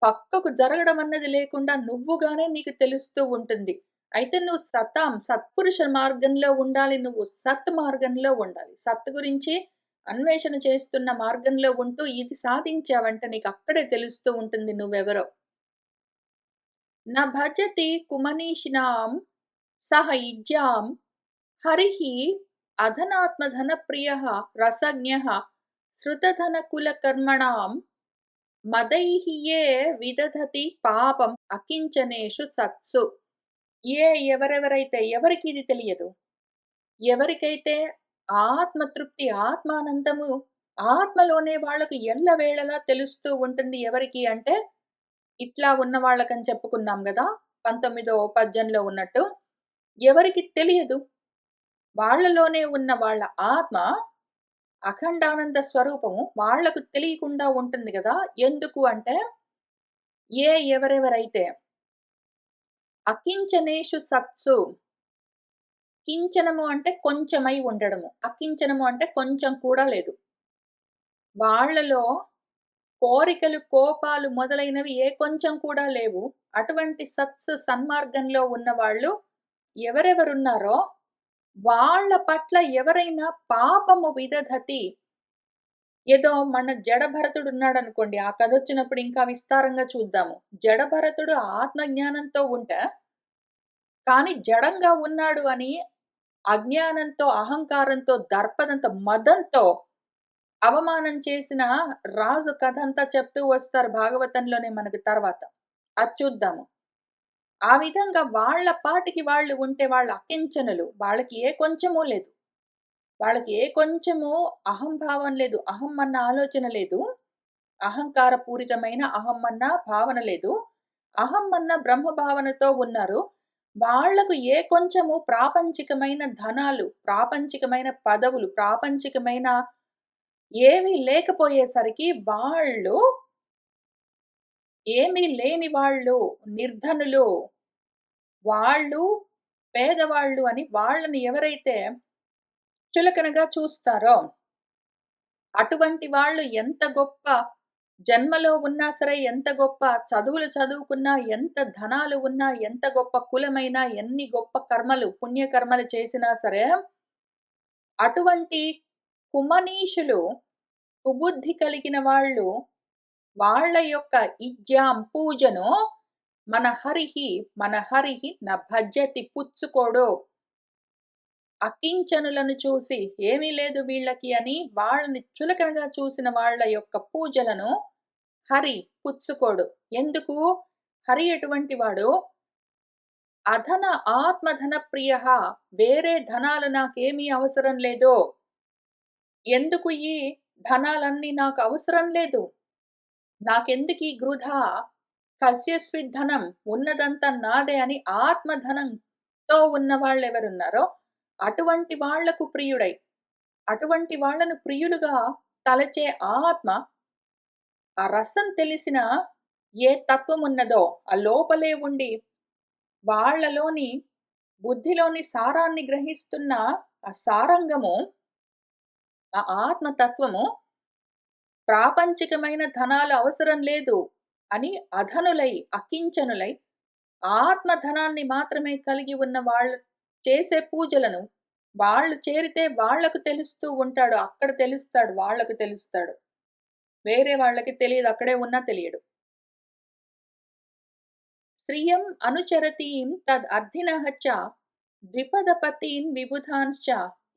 పక్కకు జరగడం అన్నది లేకుండా నువ్వుగానే నీకు తెలుస్తూ ఉంటుంది. అయితే నువ్వు సత్పురుష మార్గంలో ఉండాలి. నువ్వు సత్ మార్గంలో ఉండాలి. సత్ గురించి అన్వేషణ చేస్తున్న మార్గంలో ఉంటూ ఇది సాధించావంటే నీకు అక్కడే తెలుస్తూ ఉంటుంది నువ్వెవరో. న భజతి కుమనీషిణాం సహ ఇజ్యాం హరిః అధనాత్మధనప్రియః రసజ్ఞః శ్రుతధనకులకర్మణాం మదైః యే విదధతి పాపం అకించనేషు సత్సు. ఎవరెవరైతే, ఎవరికి ఇది తెలియదు? ఎవరికైతే ఆత్మతృప్తి, ఆత్మానందము ఆత్మలోనే వాళ్ళకు ఎల్లవేళలా తెలుస్తూ ఉంటుంది. ఎవరికి అంటే ఇట్లా ఉన్న వాళ్ళకని చెప్పుకున్నాం గదా! 19వ పద్యంలో ఉన్నట్టు. ఎవరికి తెలియదు? వాళ్ళలోనే ఉన్న వాళ్ళ ఆత్మ అఖండానంద స్వరూపము వాళ్లకు తెలియకుండా ఉంటుంది గదా! ఎందుకు అంటే ఎవరెవరైతే అకించనేషు సత్సు, కించనము అంటే కొంచెమై ఉండడము. అకించనము అంటే కొంచెం కూడా లేదు. వాళ్ళలో కోరికలు, కోపాలు మొదలైనవి ఏ కొంచెం కూడా లేవు. అటువంటి సన్మార్గంలో ఉన్నవాళ్ళు ఎవరెవరున్నారో వాళ్ళ పట్ల ఎవరైనా పాపము విదధతి, ఏదో మన జడభరతుడు ఉన్నాడనుకోండి. ఆ కథొచ్చినప్పుడు ఇంకా విస్తారంగా చూద్దాము. జడభరతుడు ఆత్మజ్ఞానంతో ఉంటే, కానీ జడంగా ఉన్నాడు అని అజ్ఞానంతో, అహంకారంతో, దర్పదంతో, మదంతో అవమానం చేసిన రాజు కథంతా చెప్తూ వస్తారు భాగవతంలోనే మనకు తర్వాత. అది చూద్దాము. ఆ విధంగా వాళ్ళ పాటికి వాళ్ళు ఉంటే వాళ్ళు అకించనులు. వాళ్ళకి ఏ కొంచెము లేదు. వాళ్ళకి ఏ కొంచెము అహంభావం లేదు. అహం అన్న ఆలోచన లేదు. అహంకార పూరితమైన అహం అన్న భావన లేదు. అహం అన్న బ్రహ్మ భావనతో ఉన్నారు. వాళ్ళకు ఏ కొంచెము ప్రాపంచికమైన ధనాలు, ప్రాపంచికమైన పదవులు, ప్రాపంచికమైన ఏమీ లేకపోయేసరికి వాళ్ళు ఏమీ లేని వాళ్ళు, నిర్ధనులు, వాళ్ళు పేదవాళ్ళు అని వాళ్ళని ఎవరైతే చులకనగా చూస్తారో, అటువంటి వాళ్ళు ఎంత గొప్ప జన్మలో ఉన్నా సరే, ఎంత గొప్ప చదువులు చదువుకున్నా, ఎంత ధనాలు ఉన్నా, ఎంత గొప్ప కులమైనా, ఎన్ని గొప్ప కర్మలు, పుణ్యకర్మలు చేసినా సరే, అటువంటి కుమనీషులు, కుబుద్ధి కలిగిన వాళ్ళు, వాళ్ళ యొక్క ఇజ్జాం పూజను మన హరిహి న భజ్యతి పుచ్చుకోడు. అకించనులను చూసి ఏమీ లేదు వీళ్ళకి అని వాళ్ళని చులకనగా చూసిన వాళ్ళ యొక్క పూజలను హరి పుచ్చుకోడు. ఎందుకు? హరి ఎటువంటి వాడు? అధన ఆత్మధన ప్రియః. వేరే ధనాలు నాకేమీ అవసరం లేదు. ఎందుకు ఈ ధనాలన్నీ నాకు అవసరం లేదు. నాకెందుకీ వృధా? కస్యస్విద్ ధనం ఉన్నదంతా నాదే అని ఆత్మధనంతో ఉన్న వాళ్ళెవరున్నారో అటువంటి వాళ్లకు ప్రియుడై, అటువంటి వాళ్ళను ప్రియులుగా తలచే ఆత్మ, ఆ రసం తెలిసిన ఏ తత్వమున్నదో ఆ లోపలే ఉండి వాళ్ళలోని బుద్ధిలోని సారాన్ని గ్రహిస్తున్న ఆ సారంగము, ఆ ఆత్మతత్వము ప్రాపంచికమైన ధనాలు అవసరం లేదు అని అధనులై, అకించనులై, ఆత్మధనాన్ని మాత్రమే కలిగి ఉన్న వాళ్ళు చేసే పూజలను వాళ్ళు చేరితే వాళ్ళకు తెలుస్తూ ఉంటాడు. అక్కడ తెలుస్తాడు. వాళ్ళకు తెలుస్తాడు. వేరే వాళ్ళకి తెలియదు. అక్కడే ఉన్నా తెలియడు. శ్రియం అనుచరతీం తద్ అర్థినః చ ద్విపదపతీన్ విబుధాంశ్చ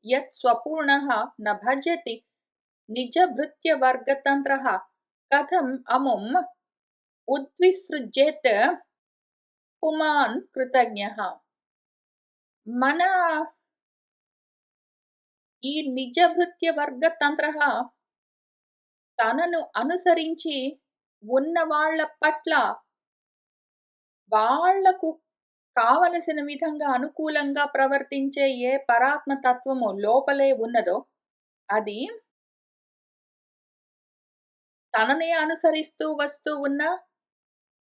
యత్ స్వపూర్ణః న భజతి నిజభృత్యవర్గతంత్రః కథం అముం ఉద్విసృజ్యేత్ పుమాన్ కృతజ్ఞః. మన ఈ నిజభృత్యవర్గతంత్రః తనను అనుసరించి ఉన్న వాళ్ళ పట్ల వాళ్లకు కావలసిన విధంగా అనుకూలంగా ప్రవర్తించే ఏ పరాత్మ తత్వము లోపలే ఉన్నదో అది తననే అనుసరిస్తూ వస్తూ ఉన్న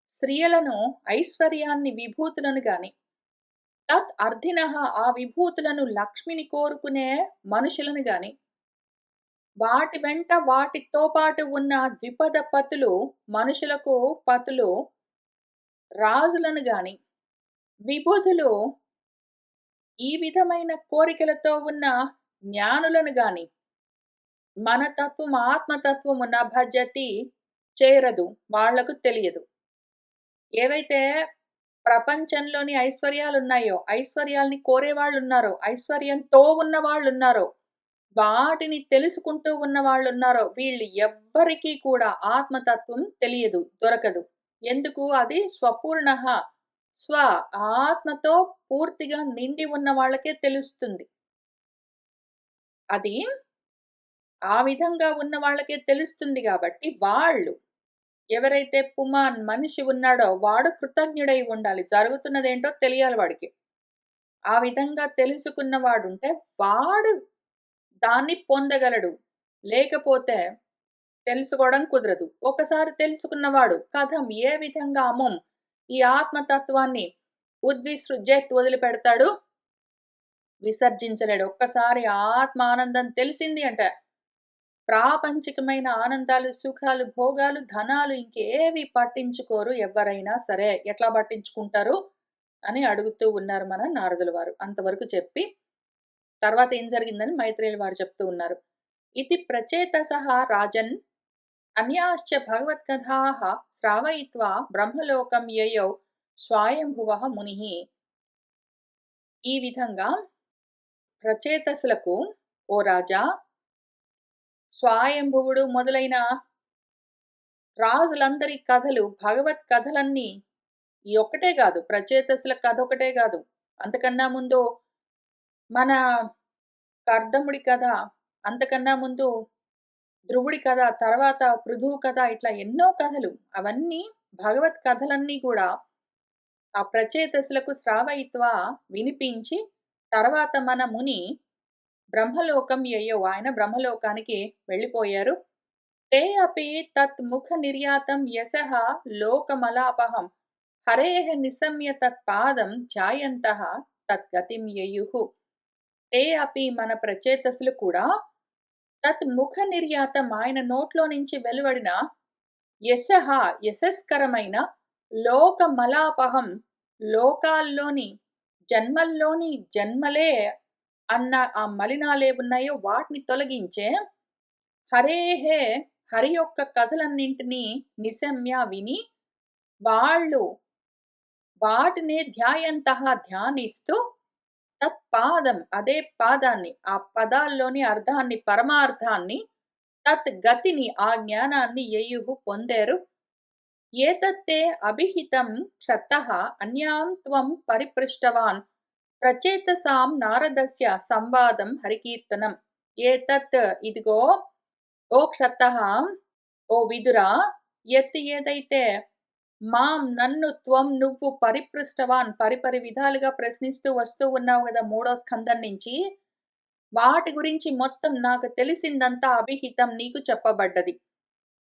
స్త్రీలను, ఐశ్వర్యాన్ని, విభూతులను గాని, తత్ అర్థినః ఆ విభూతులను లక్ష్మిని కోరుకునే మనుషులను గాని, వాటి వెంట వాటితో పాటు ఉన్న ద్విపద పతులు, మనుషులకు పతులు, రాజులను గాని, విబుధులు, ఈ విధమైన కోరికలతో ఉన్న జ్ఞానులను గాని, మన తత్వం ఆత్మతత్వము న భజతి చేరదు. వాళ్లకు తెలియదు. ఏవైతే ప్రపంచంలోని ఐశ్వర్యాలున్నాయో, ఐశ్వర్యాల్ని కోరేవాళ్ళున్నారో, ఐశ్వర్యంతో ఉన్న వాళ్ళున్నారో, వాటిని తెలుసుకుంటూ ఉన్న వాళ్ళున్నారో, వీళ్ళు ఎవ్వరికీ కూడా ఆత్మతత్వం తెలియదు, దొరకదు. ఎందుకు? అది స్వపూర్ణః. స్వ ఆత్మతో పూర్తిగా నిండి ఉన్న వాళ్ళకే తెలుస్తుంది. అది ఆ విధంగా ఉన్న వాళ్ళకే తెలుస్తుంది గాబట్టి, వాళ్ళు ఎవరైతే పుమాన్ మనిషి ఉన్నాడో వాడు కృతజ్ఞుడై ఉండాలి. జరుగుతున్నదేంటో తెలియాలి వాడికి. ఆ విధంగా తెలుసుకున్నవాడుంటే వాడు దాన్ని పొందగలడు. లేకపోతే తెలుసుకోవడం కుదరదు. ఒకసారి తెలుసుకున్నవాడు కథం ఏ విధంగా అముం ఈ ఆత్మతత్వాన్ని ఉద్విసృజ్యత్ వదిలిపెడతాడు? విసర్జించలేడు. ఒక్కసారి ఆత్మ ఆనందం తెలిసింది అంటే ప్రాపంచికమైన ఆనందాలు, సుఖాలు, భోగాలు, ధనాలు ఇంకేవి పట్టించుకోరు ఎవ్వరైనా సరే. ఎట్లా పట్టించుకుంటారు? అని అడుగుతూ ఉన్నారు మన నారదుల వారు. అంతవరకు చెప్పి తర్వాత ఏం జరిగిందని మైత్రేయుల వారు చెప్తూ ఉన్నారు. इति प्रचेतसः राजन् अन्याश्च भगवत्कथाः श्रावयित्वा ब्रह्मलोकं ययौ స్వయంభువః మునిః. ఈ విధంగా ప్రచేతసులకు, ఓ రాజా, స్వయంభువుడు మొదలైన రాజులందరి కథలు, భగవత్ కథలన్నీ ఈ ఒక్కటే కాదు, ప్రచేతసుల కథ ఒకటే కాదు, అంతకన్నా ముందు మన కర్దముడి కథ, అంతకన్నా ముందు ధ్రువుడి కథ, తర్వాత పృథువు కథ, ఇట్లా ఎన్నో కథలు, అవన్నీ భగవత్ కథలన్నీ కూడా ఆ ప్రచేతసులకు శ్రావయిత్వా వినిపించి, తర్వాత మన ముని బ్రహ్మలోకం యయౌ, ఆయన బ్రహ్మలోకానికి వెళ్ళిపోయారు. తే అపి తత్ ముఖ నిర్యాతం యశః లోకమలాపహం హరేః నిశమ్య తత్పాదం ధ్యాయంతః తద్గతిం యయుః. తే అపి మన ప్రచేతసులు కూడా తత్ ముఖ నిర్యాతం, ఆయన నోట్లో నుంచి వెలువడిన యశః యశస్కరమైన లోకమలాపహం, లోకాల్లోని జన్మల్లోని జన్మలే అన్న ఆ మలినాలేవున్నాయో వాటిని తొలగించే హరేహే, హరి యొక్క కథలన్నింటినీ నిశమ్య విని, వాళ్ళు వాటినే ధ్యాయంతః ధ్యానిస్తూ, తత్పాదం అదే పాదాన్ని, ఆ పదాల్లోని అర్థాన్ని, పరమార్థాన్ని, తత్ గతిని ఆ జ్ఞానాన్ని యయుః పొందారు. ఏతత్తే అభిహితం క్షత్తః అన్యాం త్వం పరిపృష్టవాన్ ప్రచేతసాం నారదస్య సంవాదం హరికీర్తనం. ఏతత్ ఇదిగో, ఓ క్షత్తః, ఓ విదురా, ఏదైతే మాం నన్ను, త్వం నువ్వు, పరిపృష్టవాన్ పరిపరి విధాలుగా ప్రశ్నిస్తూ వస్తూ ఉన్నావు కదా 3వ స్కందం నుంచి, వాటి గురించి మొత్తం నాకు తెలిసిందంతా అభిహితం నీకు చెప్పబడ్డది.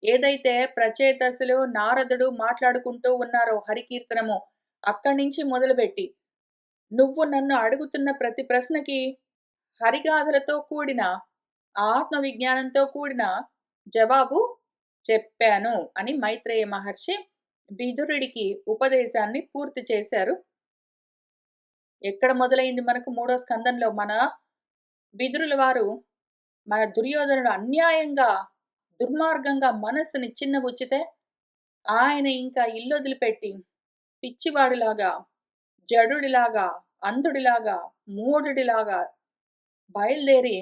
ఏదైతే ప్రచేతసులు నారదుడు మాట్లాడుకుంటూ ఉన్నారో హరికీర్తనము, అక్కడి నుంచి మొదలుపెట్టి నువ్వు నన్ను అడుగుతున్న ప్రతి ప్రశ్నకి హరిగాథలతో కూడిన, ఆత్మ విజ్ఞానంతో కూడిన జవాబు చెప్పాను అని మైత్రేయ మహర్షి విదురుడికి ఉపదేశాన్ని పూర్తి చేశారు. ఎక్కడ మొదలైంది మనకు 3వ స్కందంలో, మన విదురుల వారు, మన దుర్యోధనుడు అన్యాయంగా దుర్మార్గంగా మనస్సుని చిన్నబుచ్చితే, ఆయన ఇంకా ఇల్లొదిలిపెట్టి పిచ్చివాడిలాగా, జడుడిలాగా, అంధుడిలాగా, మూఢుడిలాగా బయలుదేరి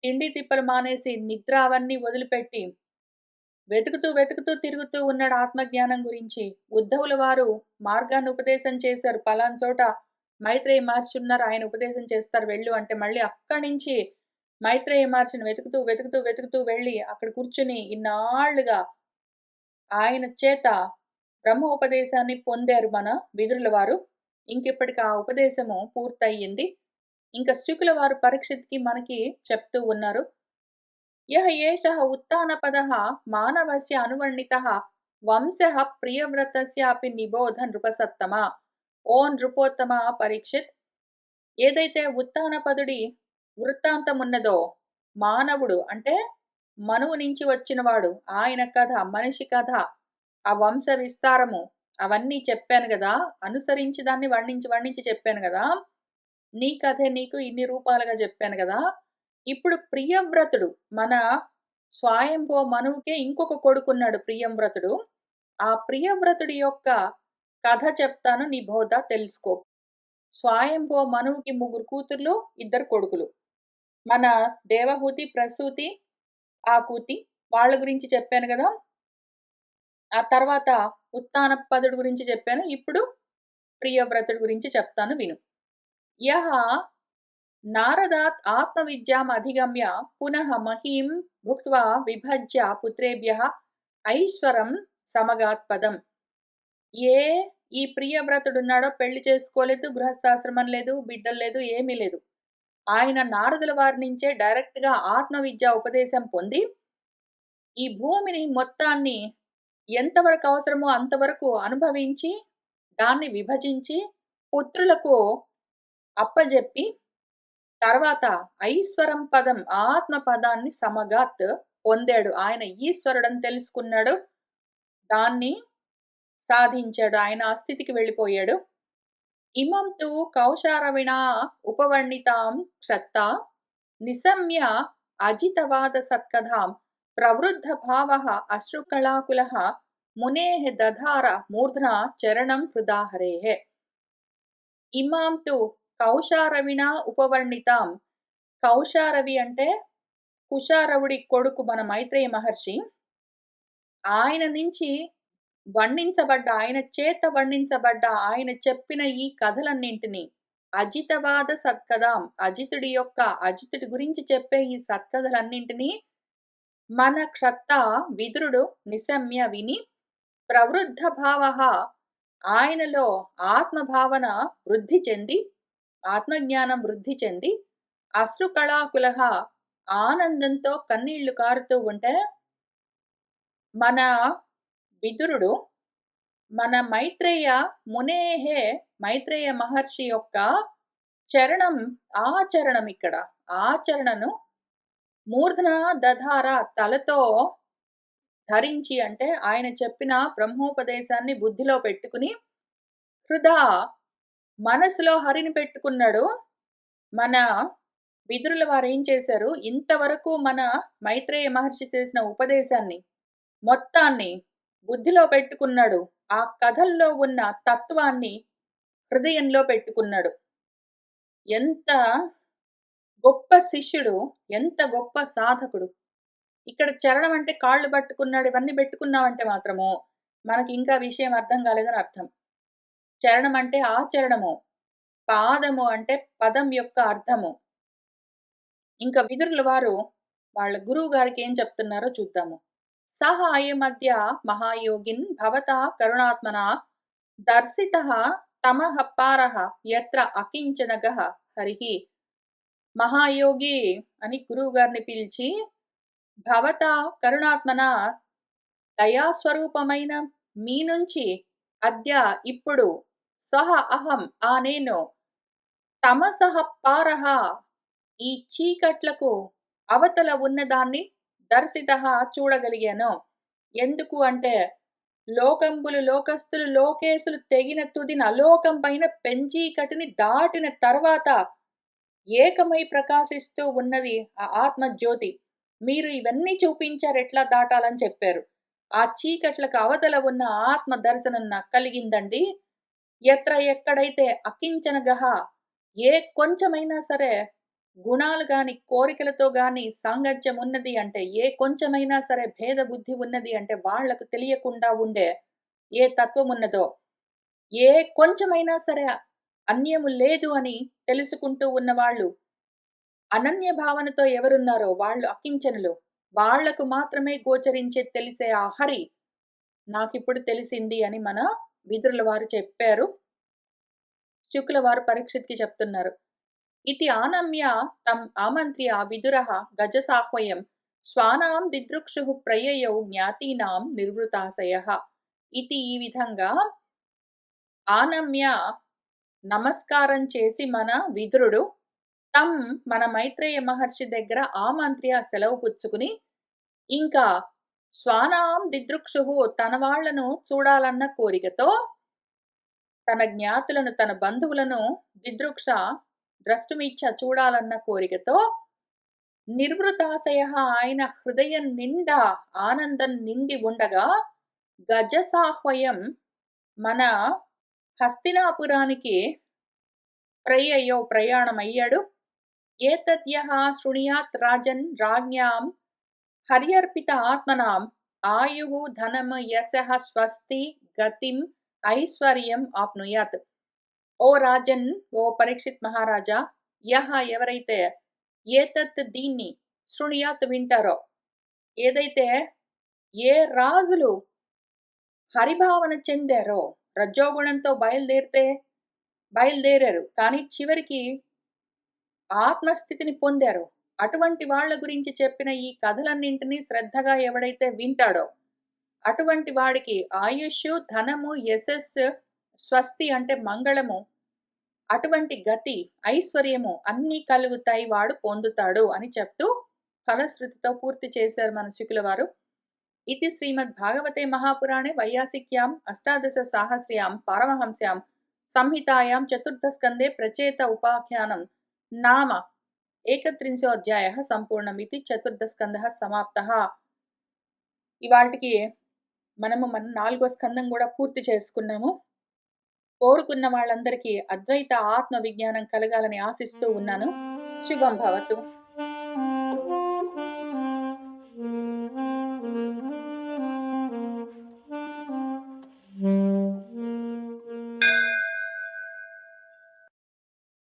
తిండి తిప్పలు మానేసి నిద్ర అవన్నీ వదిలిపెట్టి వెతుకుతూ తిరుగుతూ ఉన్నాడు ఆత్మజ్ఞానం గురించి. ఉద్ధవుల వారు మార్గాన్ని ఉపదేశం చేశారు. పలానా చోట మైత్రేయ మహర్షి ఉన్నారు, ఆయన ఉపదేశం చేస్తారు వెళ్ళు అంటే, మళ్ళీ అక్కడి నుంచి మైత్రేయ మహర్షిని వెతుకుతూ వెళ్ళి అక్కడ కూర్చుని ఇన్నాళ్లుగా ఆయన చేత బ్రహ్మోపదేశాన్ని పొందారు మన విదురుల వారు. ఇంకిప్పటికి ఆ ఉపదేశము పూర్తయింది. ఇంకా శుకుల వారు పరీక్షిత్కి మనకి చెప్తూ ఉన్నారు. యః ఏషః ఉత్థానపదః మానవస్య అనువర్ణితః వంశః ప్రియవ్రతస్యాపి నిబోధ నృపసత్తమ. ఓ నృపోత్తమ పరీక్షిత్, ఏదైతే ఉత్థానపదుడి వృత్తాంతం ఉన్నదో, మానవుడు అంటే మనువు నుంచి వచ్చినవాడు, ఆయన కథ, మనిషి కథ, ఆ వంశ విస్తారము, అవన్నీ చెప్పాను కదా, అనుసరించి దాన్ని వర్ణించి చెప్పాను కదా, నీ కథే నీకు ఇన్ని రూపాలుగా చెప్పాను కదా. ఇప్పుడు ప్రియవ్రతుడు, మన స్వయంభువ మనువుకే ఇంకొక కొడుకున్నాడు ప్రియంవ్రతుడు. ఆ ప్రియవ్రతుడి యొక్క కథ చెప్తాను, నీ బోధ తెలుసుకో. స్వయంభువ మనువుకి 3 కూతుర్లు, 2 కొడుకులు. మన దేవహూతి, ప్రసూతి, ఆకూతి, వాళ్ళ గురించి చెప్పాను కదా. ఆ తర్వాత ఉత్తానపదుడి గురించి చెప్పాను. ఇప్పుడు ప్రియవ్రతుడి గురించి చెప్తాను విను. యః నారదాత్ ఆత్మవిద్యాం అధిగమ్య పునః మహీం భుక్త్వా విభజ్య పుత్రేభ్యః ఐశ్వరం సమగాత్ పదం. ఈ ప్రియవ్రతుడున్నాడో పెళ్లి చేసుకోలేదు, గృహస్థాశ్రమం లేదు, బిడ్డలు లేదు, ఏమీ లేదు. ఆయన నారదుల వారి నుంచే డైరెక్ట్గా ఆత్మవిద్య ఉపదేశం పొంది, ఈ భూమిని మొత్తాన్ని ఎంతవరకు అవసరమో అంతవరకు అనుభవించి, దాన్ని విభజించి పుత్రులకు అప్పజెప్పి, తర్వాత ఐశ్వరం పదం, ఆత్మ పదాన్ని సమగాత్ పొందాడు. ఆయన ఈశ్వరుడని తెలుసుకున్నాడు, దాన్ని సాధించాడు, ఆయన ఆ స్థితికి వెళ్ళిపోయాడు. ఇమం తు కౌశారవిణా ఉపవర్ణితాం క్షత్త నిశమ్య అజితవాదసత్కథాం ప్రవృద్ధభావः అశ్రుకళాకులः మునేః దధార మూర్ధ్నా చరణం హృదాహరేః. ఇమాం తు కౌశారవిణా ఉపవర్ణితాం. కౌశారవి అంటే కుశారవుడి కొడుకు మన మైత్రేయ మహర్షి. ఆయన నుంచి ఆయన చేత వర్ణించబడ్డ ఆయన చెప్పిన ఈ కథలన్నింటినీ అజితవాద సత్కథాం, అజితుడి గురించి చెప్పే ఈ సత్కథలన్నింటినీ మన క్షత్త విదురుడు నిశమ్య విని ప్రవృద్ధ భావ, ఆయనలో ఆత్మభావన వృద్ధి చెంది, ఆత్మజ్ఞానం వృద్ధి చెంది, అశ్రుకళాకుల ఆనందంతో కన్నీళ్లు కారుతూ ఉంటే మన విదురుడు మన మైత్రేయ మహర్షి యొక్క ఆచరణను మూర్ధన దధార తలతో ధరించి, అంటే ఆయన చెప్పిన బ్రహ్మోపదేశాన్ని బుద్ధిలో పెట్టుకుని, హృదా మనసులో హరిని పెట్టుకున్నాడు. మన విదురుల వారు ఏం చేశారు, ఇంతవరకు మన మైత్రేయ మహర్షి చేసిన ఉపదేశాన్ని మొత్తాన్ని బుద్ధిలో పెట్టుకున్నాడు. ఆ కథల్లో ఉన్న తత్వాన్ని హృదయంలో పెట్టుకున్నాడు. ఎంత గొప్ప శిష్యుడు, ఎంత గొప్ప సాధకుడు. ఇక్కడ చరణం అంటే కాళ్ళు పట్టుకున్నాడు, ఇవన్నీ పెట్టుకున్నామంటే మాత్రము మనకి ఇంకా విషయం అర్థం కాలేదని అర్థం. చరణం అంటే ఆచరణము, పాదము అంటే పదం యొక్క అర్థము. ఇంకా విదురుల వారు వాళ్ళ గురువు గారికి ఏం చెప్తున్నారో చూద్దాము. సహ అయమద్య మహాయోగిన్ భవతా కరుణాత్మన దర్శితః తమః పారః యత్ర అకించనగః హరిః. మహాయోగి అని గురువు గారిని పిలిచి, భవతా కరుణాత్మన దయాస్వరూపమైన మీ నుంచి అద్య ఇప్పుడు సహ అహం నేను తమసః పారః ఈ చీకట్లకు అవతల ఉన్నదాన్ని దర్శితః చూడగలిగాను. ఎందుకు అంటే లోకస్తులు లోకేశులు తెగిన తుదిన లోకం పైన పెంచీకటిని దాటిన తర్వాత ఏకమై ప్రకాశిస్తూ ఉన్నది ఆ ఆత్మజ్యోతి. మీరు ఇవన్నీ చూపించారు ఎట్లా దాటాలని చెప్పారు. ఆ చీకట్లకు అవతల ఉన్న ఆత్మ దర్శనం నాకు కలిగిందండి. ఎక్కడైతే అకించనగహ ఏ కొంచెమైనా సరే గుణాలు గాని, కోరికలతో గాని సాంగత్యం ఉన్నది అంటే, ఏ కొంచెమైనా సరే భేద బుద్ధి ఉన్నది అంటే, వాళ్లకు తెలియకుండా ఉండే ఏ తత్వం ఉన్నదో, ఏ కొంచెమైనా సరే అన్యము లేదు అని తెలుసుకుంటూ ఉన్నవాళ్ళు, అనన్య భావనతో ఎవరున్నారో వాళ్ళు అకించనులు. వాళ్లకు మాత్రమే గోచరించే తెలిసే ఆ హరి నాకిప్పుడు తెలిసింది అని మన విదురుల వారు చెప్పారు. శుకుల వారు పరీక్షిత్కి చెప్తున్నారు. ఇతి ఆనమ్య తం ఆమంత్ర్య విదురః గజసాహ్వయం స్వానాం దిదృక్షుః ప్రయయౌ జ్ఞాతీనాం నిర్వృతాశయః. ఇతి ఈ విధంగా ఆనమ్య నమస్కారం చేసి మన విదురుడు తం మన మైత్రేయ మహర్షి దగ్గర ఆమంత్ర్య సెలవు పుచ్చుకుని, ఇంకా స్వానాం దిదృక్షుః తన వాళ్లను చూడాలన్న కోరికతో, తన జ్ఞాతులను తన బంధువులను దిదృక్ష ద్రష్టుమిచ్చ చూడాలన్న కోరికతో, నిర్వృతాశయ ఆయన హృదయం నిండా ఆనందం నిండి ఉండగా, గజసాహ్వయం మన హస్తినాపురానికి ప్రయాణమయ్యాడు. ఏతద్యః శృణుయాత్ రాజన్ రాజ్ఞాం హర్యర్పిత ఆత్మనాం ఆయుః ధనం యశః స్వస్తి గతిం ఐశ్వర్యం ఆప్నుయాత్. ఓ రాజన్, ఓ పరీక్షిత్ మహారాజా, ఎవరైతే ఏతత్ దీన్ని శృణుయాత్ వింటారో, ఏదైతే ఏ రాజులు హరిభావన చెందారో, రజోగుణంతో బయలుదేరారు కానీ చివరికి ఆత్మస్థితిని పొందారు, అటువంటి వాళ్ళ గురించి చెప్పిన ఈ కథలన్నింటినీ శ్రద్ధగా ఎవడైతే వింటాడో, అటువంటి వాడికి ఆయుష్, ధనము, యశస్సు, స్వస్తి అంటే మంగళము, అటువంటి గతి, ఐశ్వర్యము అన్నీ కలుగుతాయి, వాడు పొందుతాడు అని చెప్తూ ఫలశ్రుతితో పూర్తి చేశారు మన శుకుల వారు. इति श्रीमद्भागवते महापुराणे वैयासिक्यां अष्टादशसाहस्र्यां पारमहंस्यां संहितायां चतुर्थस्कन्धे प्रचेत उपाख्यानं नाम ఏకత్రింశోऽధ్యాయः సంపూర్ణమితి చతుర్థస్కందः సమాప్తः. ఇవాల్టికి మన 4వ స్కందం కూడా పూర్తి చేసుకున్నాము. కోరుకున్న వాళ్ళందరికీ అద్వైత ఆత్మ విజ్ఞానం కలగాలని ఆశిస్తూ ఉన్నాను. శుభం భవతు.